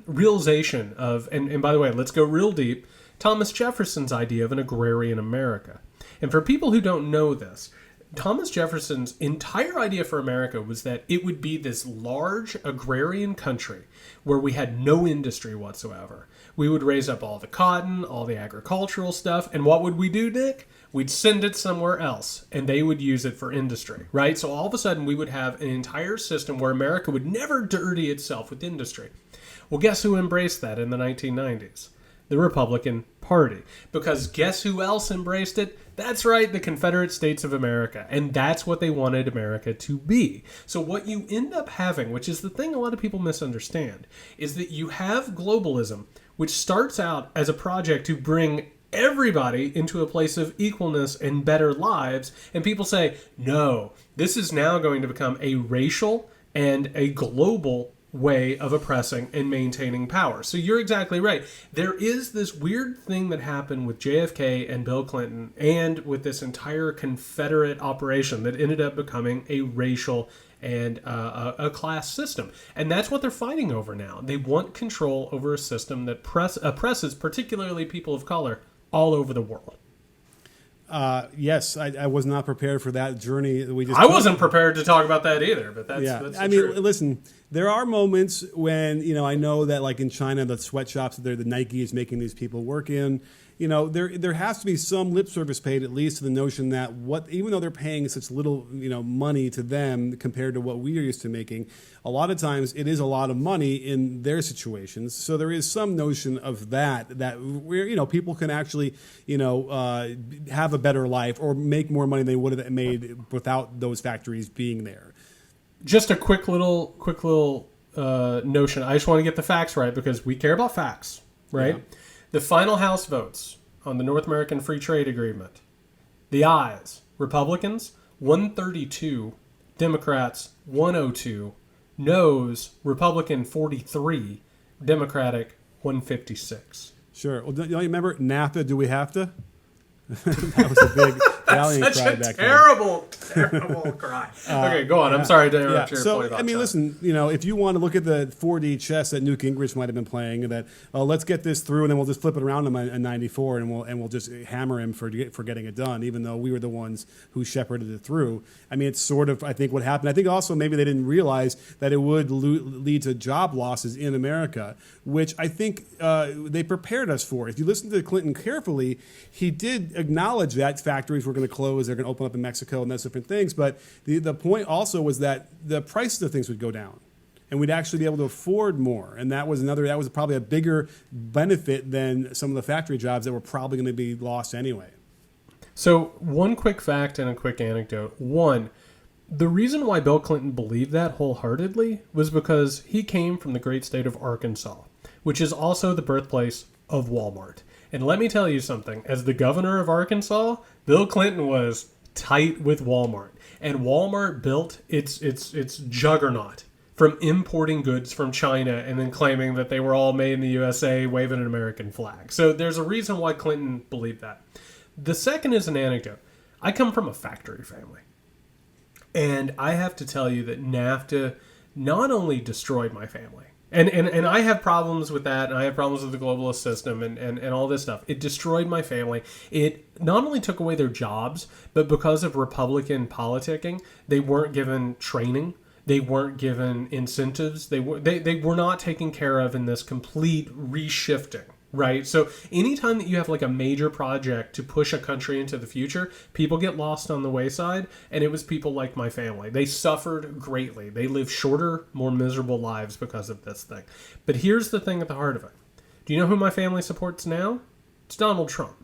realization of, and by the way, let's go real deep, Thomas Jefferson's idea of an agrarian America. And for people who don't know this, Thomas Jefferson's entire idea for America was that it would be this large agrarian country where we had no industry whatsoever. We would raise up all the cotton, all the agricultural stuff, and what would we do, Nick? We'd send it somewhere else, and they would use it for industry, right? So all of a sudden, we would have an entire system where America would never dirty itself with industry. Well, guess who embraced that in the 1990s? The Republican Party. Because guess who else embraced it? That's right, the Confederate States of America. And that's what they wanted America to be. So what you end up having, which is the thing a lot of people misunderstand, is that you have globalism, which starts out as a project to bring everybody into a place of equalness and better lives. And people say, no, this is now going to become a racial and a global way of oppressing and maintaining power. So you're exactly right. There is this weird thing that happened with JFK and Bill Clinton and with this entire Confederate operation that ended up becoming a racial and a class system. And that's what they're fighting over now. They want control over a system that oppresses particularly people of color all over the world. Yes, I was not prepared for that journey that we just. I wasn't prepared to talk about that either, but that's I mean, truth. Listen, there are moments when I know that like in China, the sweatshops that the Nike is making these people work in. There has to be some lip service paid at least to the notion that even though they're paying such little money to them compared to what we are used to making, a lot of times it is a lot of money in their situations. So there is some notion of that where people can actually have a better life or make more money than they would have made without those factories being there. Just a quick little notion. I just want to get the facts right because we care about facts, right? Yeah. The final House votes on the North American Free Trade Agreement. The ayes, Republicans, 132, Democrats, 102, noes, Republican 43, Democratic 156. Sure. Well, don't you remember NAFTA, do we have to? That was a big rallying cry back then. Terrible cry. Okay, go on. I'm sorry to interrupt your point about that. Listen, if you want to look at the 4D chess that Newt Gingrich might have been playing, that let's get this through, and then we'll just flip it around him in '94, and we'll just hammer him for getting it done, even though we were the ones who shepherded it through. I mean, it's sort of, I think, what happened. I think also maybe they didn't realize that it would lead to job losses in America, which I think they prepared us for. If you listen to Clinton carefully, he did acknowledge that factories were going to close, they're going to open up in Mexico and those different things. But the point also was that the price of things would go down and we'd actually be able to afford more. And that was probably a bigger benefit than some of the factory jobs that were probably going to be lost anyway. So one quick fact and a quick anecdote. One, the reason why Bill Clinton believed that wholeheartedly was because he came from the great state of Arkansas, which is also the birthplace of Walmart. And let me tell you something. As the governor of Arkansas, Bill Clinton was tight with Walmart. And Walmart built its juggernaut from importing goods from China and then claiming that they were all made in the USA, waving an American flag. So there's a reason why Clinton believed that. The second is an anecdote. I come from a factory family. And I have to tell you that NAFTA not only destroyed my family, and I have problems with that, and I have problems with the globalist system and all this stuff. It destroyed my family. It not only took away their jobs, but because of Republican politicking, they weren't given training. They weren't given incentives. They were not taken care of in this complete reshifting, right? So anytime that you have like a major project to push a country into the future, people get lost on the wayside, and it was people like my family. They suffered greatly. They lived shorter, more miserable lives because of this thing. But here's the thing at the heart of it. Do you know who my family supports now? It's Donald Trump.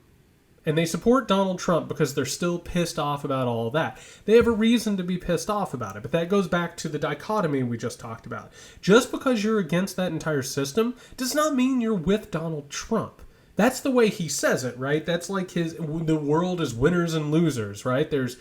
and they support Donald Trump because they're still pissed off about all of that. They have a reason to be pissed off about it, but that goes back to the dichotomy we just talked about. Just because you're against that entire system does not mean you're with Donald Trump. That's the way he says it, right? That's like the world is winners and losers, right? There's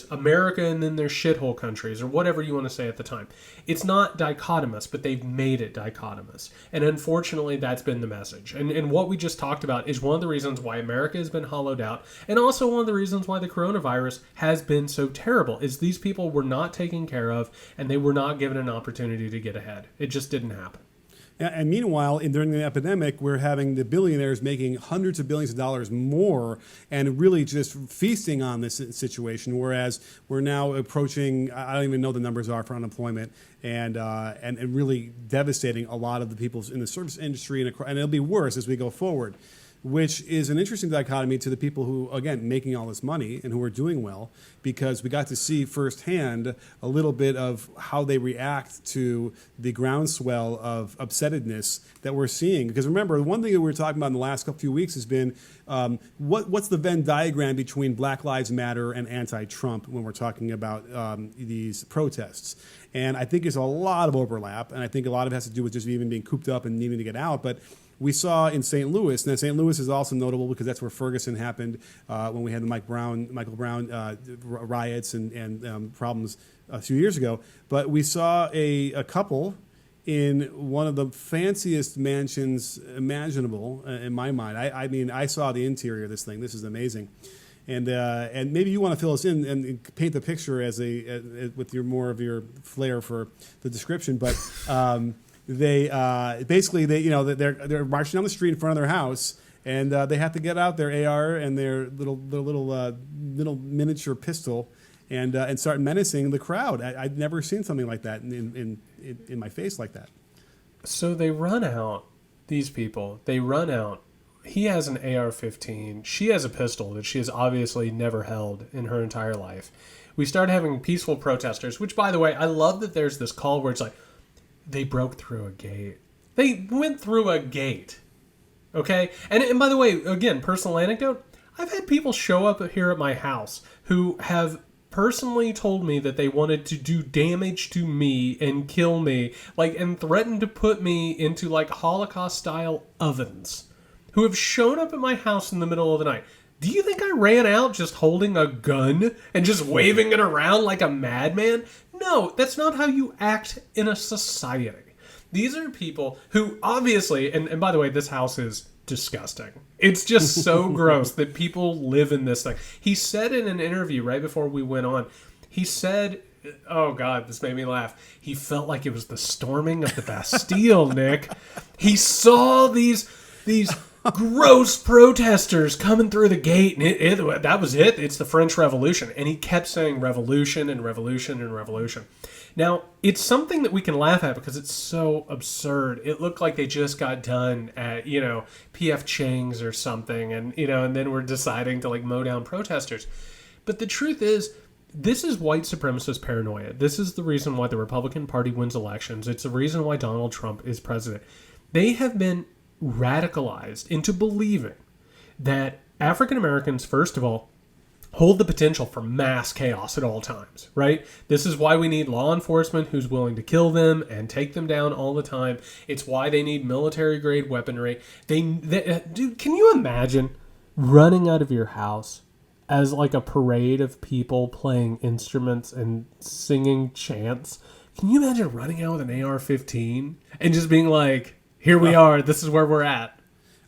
America and then there's shithole countries, or whatever you want to say at the time. It's not dichotomous, but they've made it dichotomous. And unfortunately, that's been the message. And what we just talked about is one of the reasons why America has been hollowed out, and also one of the reasons why the coronavirus has been so terrible, is these people were not taken care of, and they were not given an opportunity to get ahead. It just didn't happen. And meanwhile, during the epidemic, we're having the billionaires making hundreds of billions of dollars more and really just feasting on this situation, whereas we're now approaching, I don't even know the numbers are for unemployment, and really devastating a lot of the people in the service industry, and it'll be worse as we go forward, which is an interesting dichotomy to the people who, again, making all this money and who are doing well, because we got to see firsthand a little bit of how they react to the groundswell of upsettedness that we're seeing. Because remember, one thing that we were talking about in the last few weeks has been what's the Venn diagram between Black Lives Matter and anti-Trump when we're talking about these protests. And I think there's a lot of overlap, and I think a lot of it has to do with just even being cooped up and needing to get out. But we saw in St. Louis, and St. Louis is also notable because that's where Ferguson happened when we had the Michael Brown riots and problems a few years ago. But we saw a couple in one of the fanciest mansions imaginable in my mind. I mean, I saw the interior of this thing. This is amazing. And maybe you want to fill us in and paint the picture with more of your flair for the description, but. They're marching down the street in front of their house, and they have to get out their AR and their little miniature pistol and start menacing the crowd. I'd never seen something like that in my face like that. So they run out. These people, they run out. He has an AR-15. She has a pistol that she has obviously never held in her entire life. We start having peaceful protesters, which, by the way, I love that there's this call where it's like, they broke through a gate. They went through a gate. Okay? And by the way, again, personal anecdote, I've had people show up here at my house who have personally told me that they wanted to do damage to me and kill me, and threatened to put me into Holocaust-style ovens, who have shown up at my house in the middle of the night. Do you think I ran out just holding a gun and just waving it around like a madman? No, that's not how you act in a society. These are people who obviously, and by the way, this house is disgusting. It's just so gross that people live in this thing. He said in an interview right before we went on, he said, oh God, this made me laugh. He felt like it was the storming of the Bastille, Nick. He saw these gross protesters coming through the gate, and that was it. It's the French Revolution. And he kept saying revolution and revolution and revolution. Now, it's something that we can laugh at because it's so absurd. It looked like they just got done at, P.F. Chang's or something, and then we're deciding to mow down protesters. But the truth is, this is white supremacist paranoia. This is the reason why the Republican Party wins elections. It's the reason why Donald Trump is president. They have been radicalized into believing that African Americans, first of all, hold the potential for mass chaos at all times, right? This is why we need law enforcement who's willing to kill them and take them down all the time. It's why they need military-grade weaponry. Dude, can you imagine running out of your house as a parade of people playing instruments and singing chants? Can you imagine running out with an AR-15 and just being like, here we are. This is where we're at.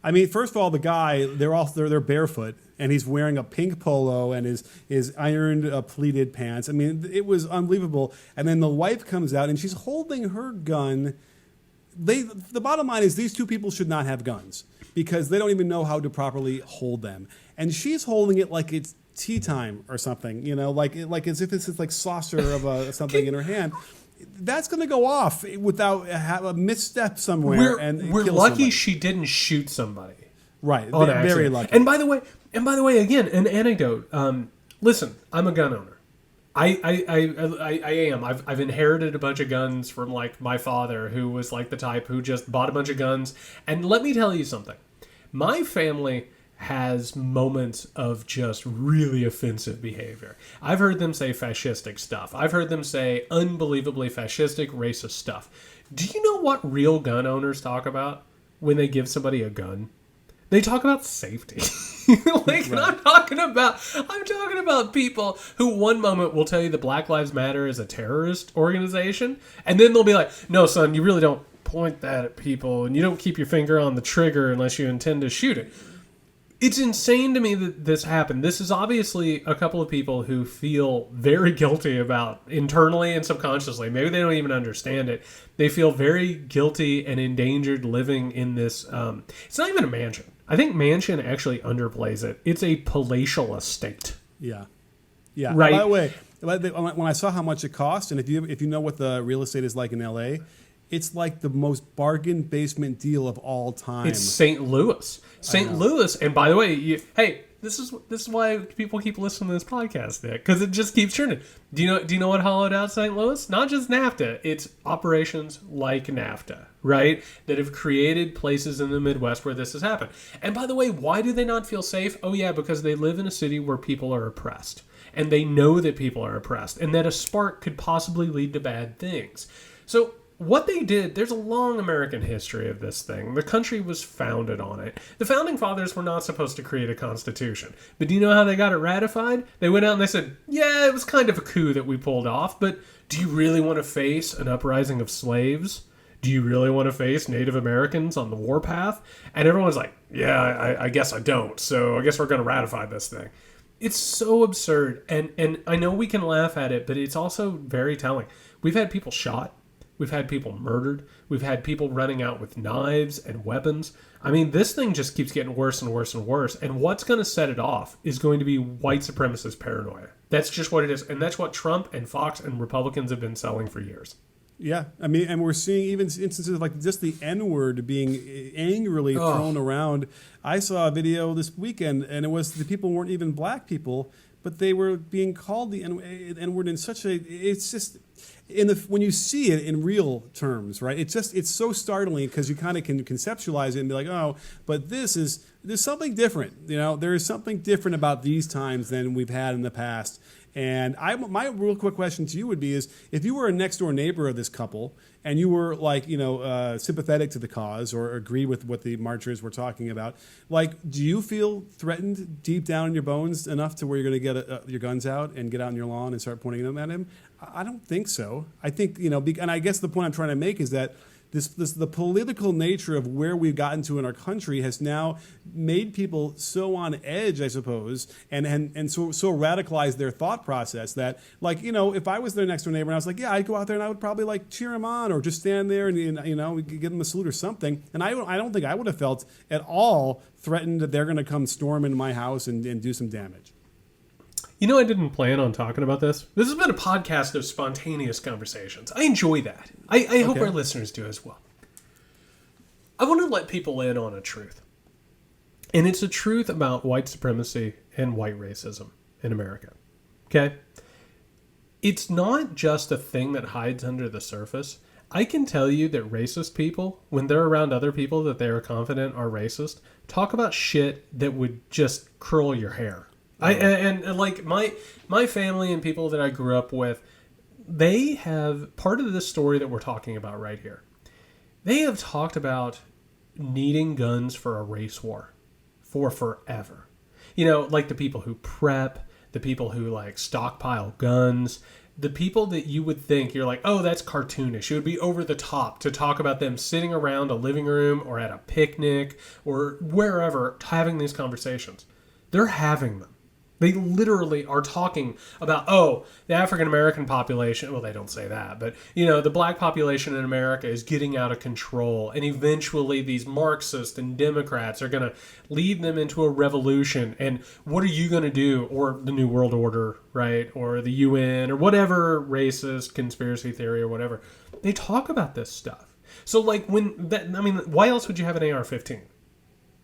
I mean, first of all, the guy, they're barefoot, and he's wearing a pink polo and his ironed pleated pants. I mean, it was unbelievable. And then the wife comes out, and she's holding her gun. The bottom line is these two people should not have guns because they don't even know how to properly hold them. And she's holding it like it's tea time or something, like as if it's this saucer of something in her hand. That's going to go off without a misstep somewhere. We're lucky she didn't shoot somebody. Right, very lucky. And by the way, again, an anecdote. Listen, I'm a gun owner. I am. I've inherited a bunch of guns from my father, who was the type who just bought a bunch of guns. And let me tell you something. My family has moments of just really offensive behavior. I've heard them say fascistic stuff. I've heard them say unbelievably fascistic, racist stuff. Do you know what real gun owners talk about when they give somebody a gun? They talk about safety. Like, right. I'm talking about people who one moment will tell you that Black Lives Matter is a terrorist organization, and then they'll be like, no, son, you really don't point that at people, and you don't keep your finger on the trigger unless you intend to shoot it. It's insane to me that this happened. This is obviously a couple of people who feel very guilty about internally and subconsciously. Maybe they don't even understand it. They feel very guilty and endangered living in this. It's not even a mansion. I think mansion actually underplays it. It's a palatial estate. Yeah. Yeah. Right. By the way, when I saw how much it cost, and if you know what the real estate is like in LA, it's like the most bargain basement deal of all time. It's St. Louis. St. Louis, and by the way, this is why people keep listening to this podcast, Nick, because it just keeps churning. Do you know what hollowed out St. Louis? Not just NAFTA. It's operations like NAFTA, right? That have created places in the Midwest where this has happened. And by the way, why do they not feel safe? Oh yeah, because they live in a city where people are oppressed, and they know that people are oppressed, and that a spark could possibly lead to bad things. So what they did, there's a long American history of this thing. The country was founded on it. The founding fathers were not supposed to create a constitution. But do you know how they got it ratified? They went out and they said, yeah, it was kind of a coup that we pulled off, but do you really want to face an uprising of slaves? Do you really want to face Native Americans on the warpath? And everyone's like, yeah, I guess I don't. So I guess we're going to ratify this thing. It's so absurd. And I know we can laugh at it, but it's also very telling. We've had people shot. We've had people murdered. We've had people running out with knives and weapons. I mean, this thing just keeps getting worse and worse and worse. And what's going to set it off is going to be white supremacist paranoia. That's just what it is. And that's what Trump and Fox and Republicans have been selling for years. Yeah. I mean, and we're seeing even instances of like just the N-word being angrily thrown around. I saw a video this weekend, and it was the people weren't even black people, but they were being called the N-word in such a... It's just... when you see it in real terms, right? It's so startling because you kind of can conceptualize it and be like, oh, but there's something different. You know, there is something different about these times than we've had in the past. And my real quick question to you would be is, if you were a next door neighbor of this couple and you were like, sympathetic to the cause or agree with what the marchers were talking about, like, do you feel threatened deep down in your bones enough to where you're going to get your guns out and get out on your lawn and start pointing them at him? I don't think so. I think, and I guess the point I'm trying to make is that the political nature of where we've gotten to in our country has now made people so on edge, I suppose, and so radicalized their thought process that, like, if I was their next door neighbor and I was like, yeah, I'd go out there and I would probably like cheer him on or just stand there and we could give him a salute or something. And I don't think I would have felt at all threatened that they're going to come storm into my house and do some damage. I didn't plan on talking about this. This has been a podcast of spontaneous conversations. I enjoy that. I hope our listeners do as well. I want to let people in on a truth. And it's a truth about white supremacy and white racism in America. Okay? It's not just a thing that hides under the surface. I can tell you that racist people, when they're around other people that they are confident are racist, talk about shit that would just curl your hair. Like my family and people that I grew up with, they have part of this story that we're talking about right here. They have talked about needing guns for a race war for forever. Like the people who prep, the people who like stockpile guns, the people that you would think you're like, oh, that's cartoonish. It would be over the top to talk about them sitting around a living room or at a picnic or wherever having these conversations. They're having them. They literally are talking about, the African-American population, well, they don't say that, but, the black population in America is getting out of control, and eventually these Marxists and Democrats are going to lead them into a revolution, and what are you going to do? Or the New World Order, right? Or the UN, or whatever racist conspiracy theory or whatever. They talk about this stuff. So, like, why else would you have an AR-15,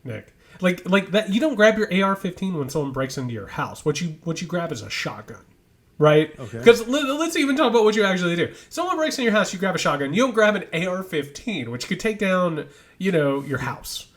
Nick? Like that, you don't grab your AR-15 when someone breaks into your house. What you grab is a shotgun, right? Okay. Because let's even talk about what you actually do. Someone breaks in your house, you grab a shotgun. You don't grab an AR-15, which could take down, your house.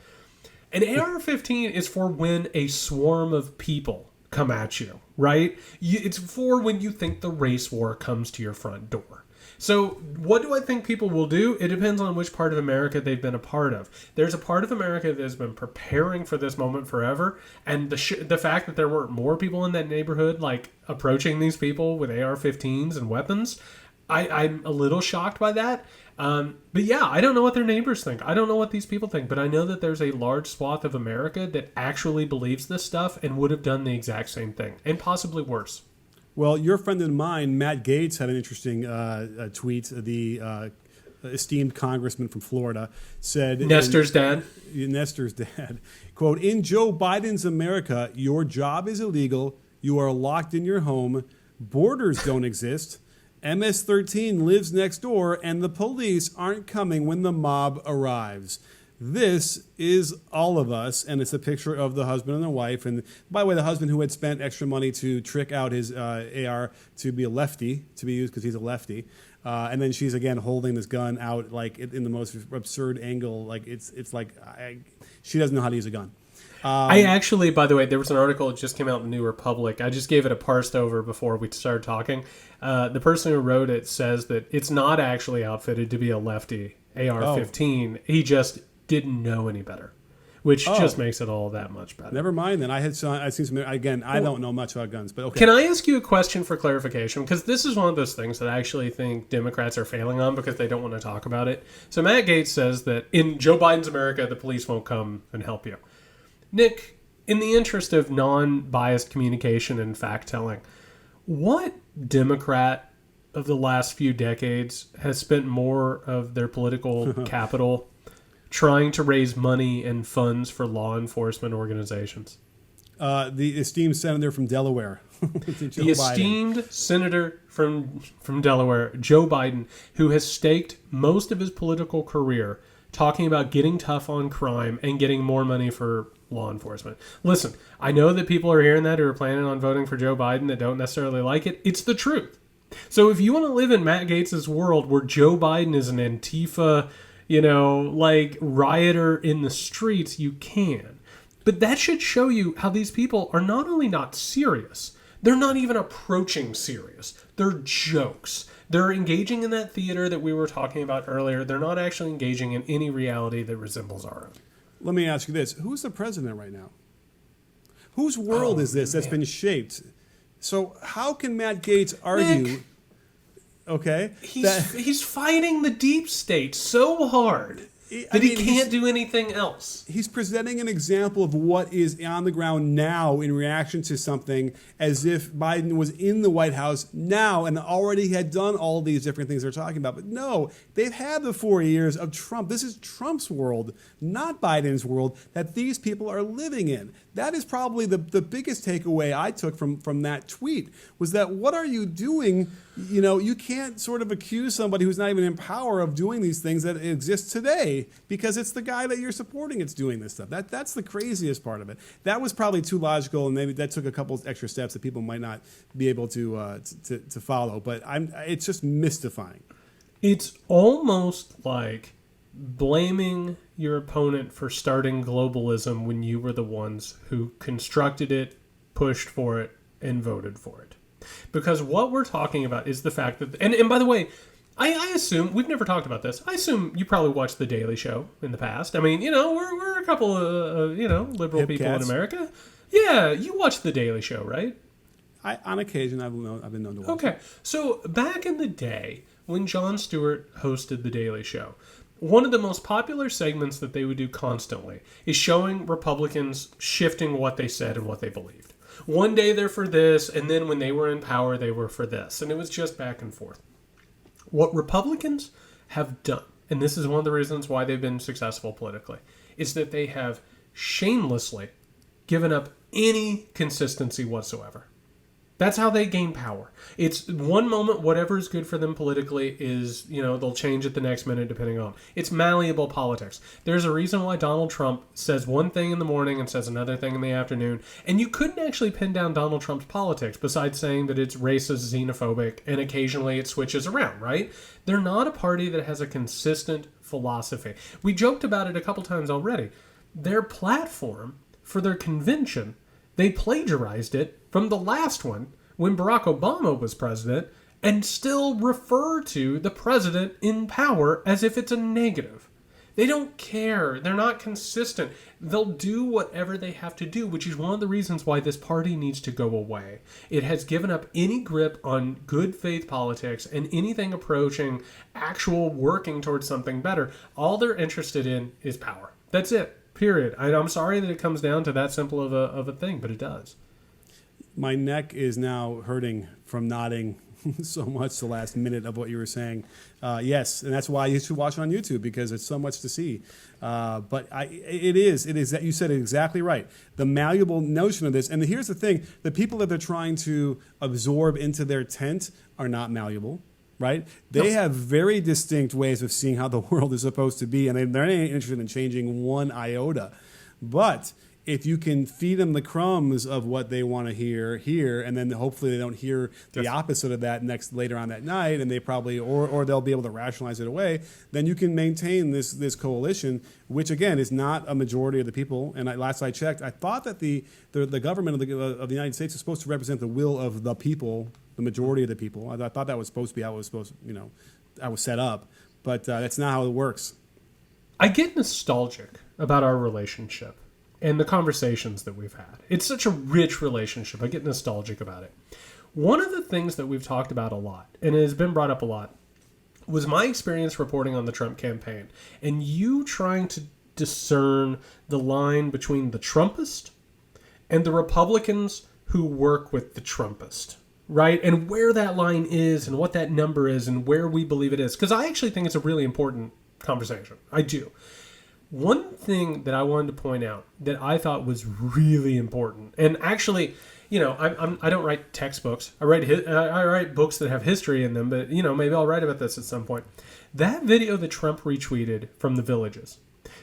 An AR-15 is for when a swarm of people come at you, right? It's for when you think the race war comes to your front door. So what do I think people will do? It depends on which part of America they've been a part of. There's a part of America that has been preparing for this moment forever, and the fact that there weren't more people in that neighborhood like approaching these people with AR-15s and weapons, I'm a little shocked by that. But yeah, I don't know what their neighbors think. I don't know what these people think, but I know that there's a large swath of America that actually believes this stuff and would have done the exact same thing, and possibly worse. Well, your friend and mine, Matt Gaetz, had an interesting tweet. The esteemed congressman from Florida said... Nestor's dad, quote, "In Joe Biden's America, your job is illegal. You are locked in your home. Borders don't exist. MS-13 lives next door, and the police aren't coming when the mob arrives. This is all of us," and it's a picture of the husband and the wife. And by the way, the husband who had spent extra money to trick out his AR to be a lefty, to be used because he's a lefty. And then she's again holding this gun out like in the most absurd angle. Like it's like she doesn't know how to use a gun. I actually, by the way, there was an article that just came out in the New Republic. I just gave it a parsed over before we started talking. The person who wrote it says that it's not actually outfitted to be a lefty AR-15. He just didn't know any better, which just makes it all that much better. Never mind then. I've seen some, again, I don't know much about guns, but okay. Can I ask you a question for clarification? Because this is one of those things that I actually think Democrats are failing on because they don't want to talk about it. So Matt Gaetz says that in Joe Biden's America, the police won't come and help you. Nick, in the interest of non-biased communication and fact-telling, what Democrat of the last few decades has spent more of their political capital trying to raise money and funds for law enforcement organizations? The esteemed senator from Delaware. The esteemed senator from Delaware, Joe Biden, who has staked most of his political career talking about getting tough on crime and getting more money for law enforcement. Listen, I know that people are hearing that who are planning on voting for Joe Biden that don't necessarily like it. It's the truth. So if you want to live in Matt Gaetz's world where Joe Biden is an Antifa, like rioter in the streets, you can. But that should show you how these people are not only not serious, they're not even approaching serious. They're jokes. They're engaging in that theater that we were talking about earlier. They're not actually engaging in any reality that resembles our own. Let me ask you this. Who's the president right now? Whose world is this that's been shaped? So how can Matt Gaetz argue... Nick, okay. He's fighting the deep state so hard that he can't do anything else. He's presenting an example of what is on the ground now in reaction to something, as if Biden was in the White House now and already had done all these different things they're talking about. But no, they've had the 4 years of Trump. This is Trump's world, not Biden's world, that these people are living in. That is probably the biggest takeaway I took from that tweet, was that what are you doing? You can't sort of accuse somebody who's not even in power of doing these things that exist today because it's the guy that you're supporting that's doing this stuff. That's the craziest part of it. That was probably too logical, and maybe that took a couple extra steps that people might not be able to follow. But it's just mystifying. It's almost like blaming your opponent for starting globalism when you were the ones who constructed it, pushed for it, and voted for it. Because what we're talking about is the fact that... And by the way, I assume... We've never talked about this. I assume you probably watched The Daily Show in the past. I mean, we're a couple of, liberal hip people cats. In America. Yeah, you watched The Daily Show, right? On occasion, I've been known to watch Okay, so back in the day, when Jon Stewart hosted The Daily Show, one of the most popular segments that they would do constantly is showing Republicans shifting what they said and what they believed. One day they're for this, and then when they were in power, they were for this. And it was just back and forth. What Republicans have done, and this is one of the reasons why they've been successful politically, is that they have shamelessly given up any consistency whatsoever. That's how they gain power. It's one moment, whatever is good for them politically is, they'll change it the next minute depending on. It's malleable politics. There's a reason why Donald Trump says one thing in the morning and says another thing in the afternoon. And you couldn't actually pin down Donald Trump's politics besides saying that it's racist, xenophobic, and occasionally it switches around, right? They're not a party that has a consistent philosophy. We joked about it a couple times already. their platform for their convention, they plagiarized it from the last one when Barack Obama was president and still refer to the president in power as if it's a negative. They don't care. They're not consistent. They'll do whatever they have to do, which is one of the reasons why this party needs to go away. It has given up any grip on good faith politics and anything approaching actual working towards something better. All they're interested in is power. That's it. Period. I'm sorry that it comes down to that simple of a thing, but it does. My neck is now hurting from nodding so much the last minute of what you were saying. Yes, and that's why you should watch it on YouTube, because it's so much to see. But it is that you said it exactly right. The malleable notion of this, and here's the thing: the people that they're trying to absorb into their tent are not malleable. Right? They have very distinct ways of seeing how the world is supposed to be, and they're not interested in changing one iota. But if you can feed them the crumbs of what they want to hear, and then hopefully they don't hear the opposite of that later on that night, and they probably or they'll be able to rationalize it away, then you can maintain this coalition, which again is not a majority of the people. And last I checked, I thought that the government of the United States is supposed to represent the will of the people, the majority of the people. I thought that was supposed to be how it was I was set up, but that's not how it works. I get nostalgic about our relationship and the conversations that we've had. It's such a rich relationship. I get nostalgic about it. One of the things that we've talked about a lot, and it has been brought up a lot, was my experience reporting on the Trump campaign, and you trying to discern the line between the Trumpist and the Republicans who work with the Trumpist, right? And where that line is and what that number is and where we believe it is. Because I actually think it's a really important conversation. I do. One thing that I wanted to point out that I thought was really important, and actually, I don't write textbooks. I write books that have history in them, but maybe I'll write about this at some point. That video that Trump retweeted from the villages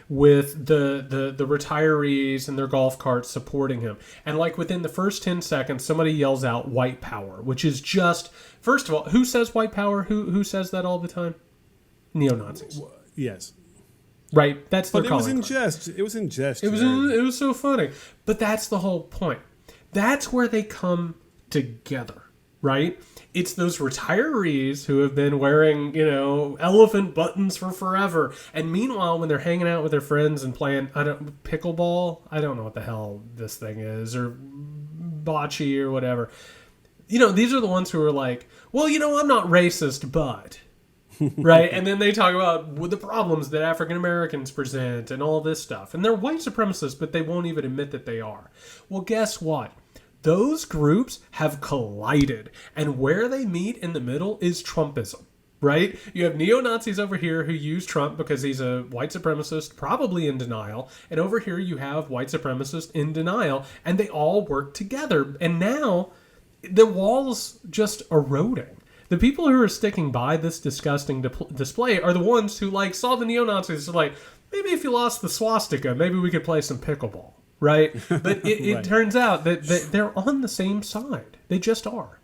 with the retirees and their golf carts supporting him, and like within the first 10 seconds, somebody yells out "white power," which is just, first of all, who says white power? Who says that all the time? Neo-Nazis. Yes. Right, that's their But calling it was in card. jest. It was in jest. It was so funny. But that's the whole point. That's where they come together, right? It's those retirees who have been wearing, elephant buttons for forever. And meanwhile, when they're hanging out with their friends and playing pickleball, I don't know what the hell this thing is, or bocce or whatever. These are the ones who are like, well, I'm not racist, but... right? And then they talk about the problems that African Americans present and all this stuff. And they're white supremacists, but they won't even admit that they are. Well, guess what? Those groups have collided. And where they meet in the middle is Trumpism, right? You have neo-Nazis over here who use Trump because he's a white supremacist, probably in denial. And over here you have white supremacists in denial. And they all work together. And now the wall's just eroding. The people who are sticking by this disgusting display are the ones who saw the neo-Nazis and maybe if you lost the swastika, maybe we could play some pickleball, right? But it Right. turns out that they're on the same side. They just are.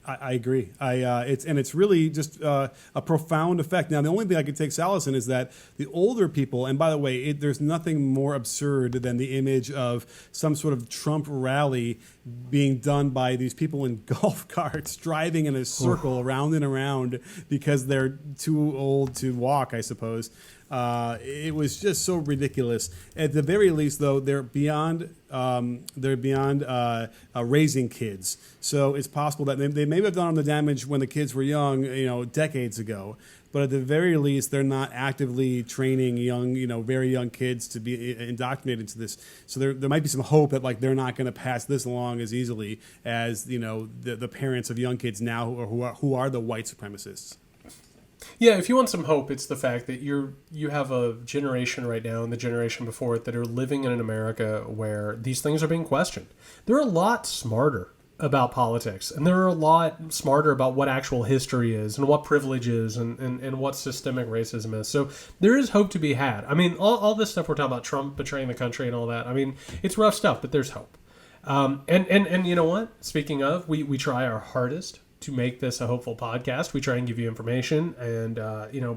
I agree. It's really just a profound effect. Now, the only thing I could take solace in is that the older people, and by the way, there's nothing more absurd than the image of some sort of Trump rally being done by these people in golf carts driving in a circle around and around because they're too old to walk, I suppose. It was just so ridiculous. At the very least, though, they're beyond raising kids. So it's possible that they may have done the damage when the kids were young, decades ago. But at the very least, they're not actively training very young kids to be indoctrinated to this. So there might be some hope that they're not going to pass this along as easily as the parents of young kids now who are the white supremacists. Yeah, if you want some hope, it's the fact that you have a generation right now and the generation before it that are living in an America where these things are being questioned. They're a lot smarter about politics, and they're a lot smarter about what actual history is and what privilege is and what systemic racism is. So there is hope to be had. I mean, all this stuff we're talking about, Trump betraying the country and all that, I mean, it's rough stuff, but there's hope. And you know what? Speaking of, we try our hardest to make this a hopeful podcast. We try and give you information and,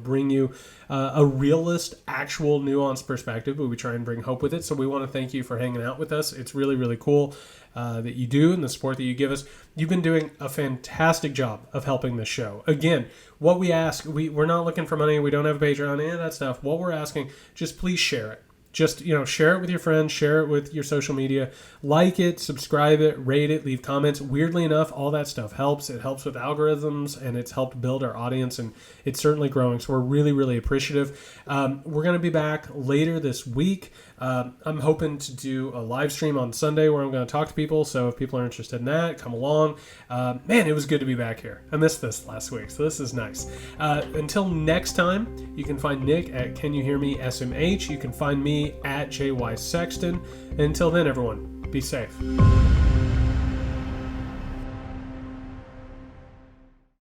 bring you a realist, actual nuanced perspective, but we try and bring hope with it. So we want to thank you for hanging out with us. It's really, really cool that you do and the support that you give us. You've been doing a fantastic job of helping this show. Again, what we ask, we're not looking for money. We don't have a Patreon, any of that stuff. What we're asking, just please share it. Just, share it with your friends, share it with your social media, like it, subscribe it, rate it, leave comments. Weirdly enough, all that stuff helps. It helps with algorithms, and it's helped build our audience, and it's certainly growing. So we're really, really appreciative. We're going to be back later this week. I'm hoping to do a live stream on Sunday where I'm going to talk to people. So if people are interested in that, come along. Man, it was good to be back here. I missed this last week, so this is nice. Until next time, you can find Nick at Can You Hear Me SMH. You can find me at JY Sexton. Until then, everyone, be safe.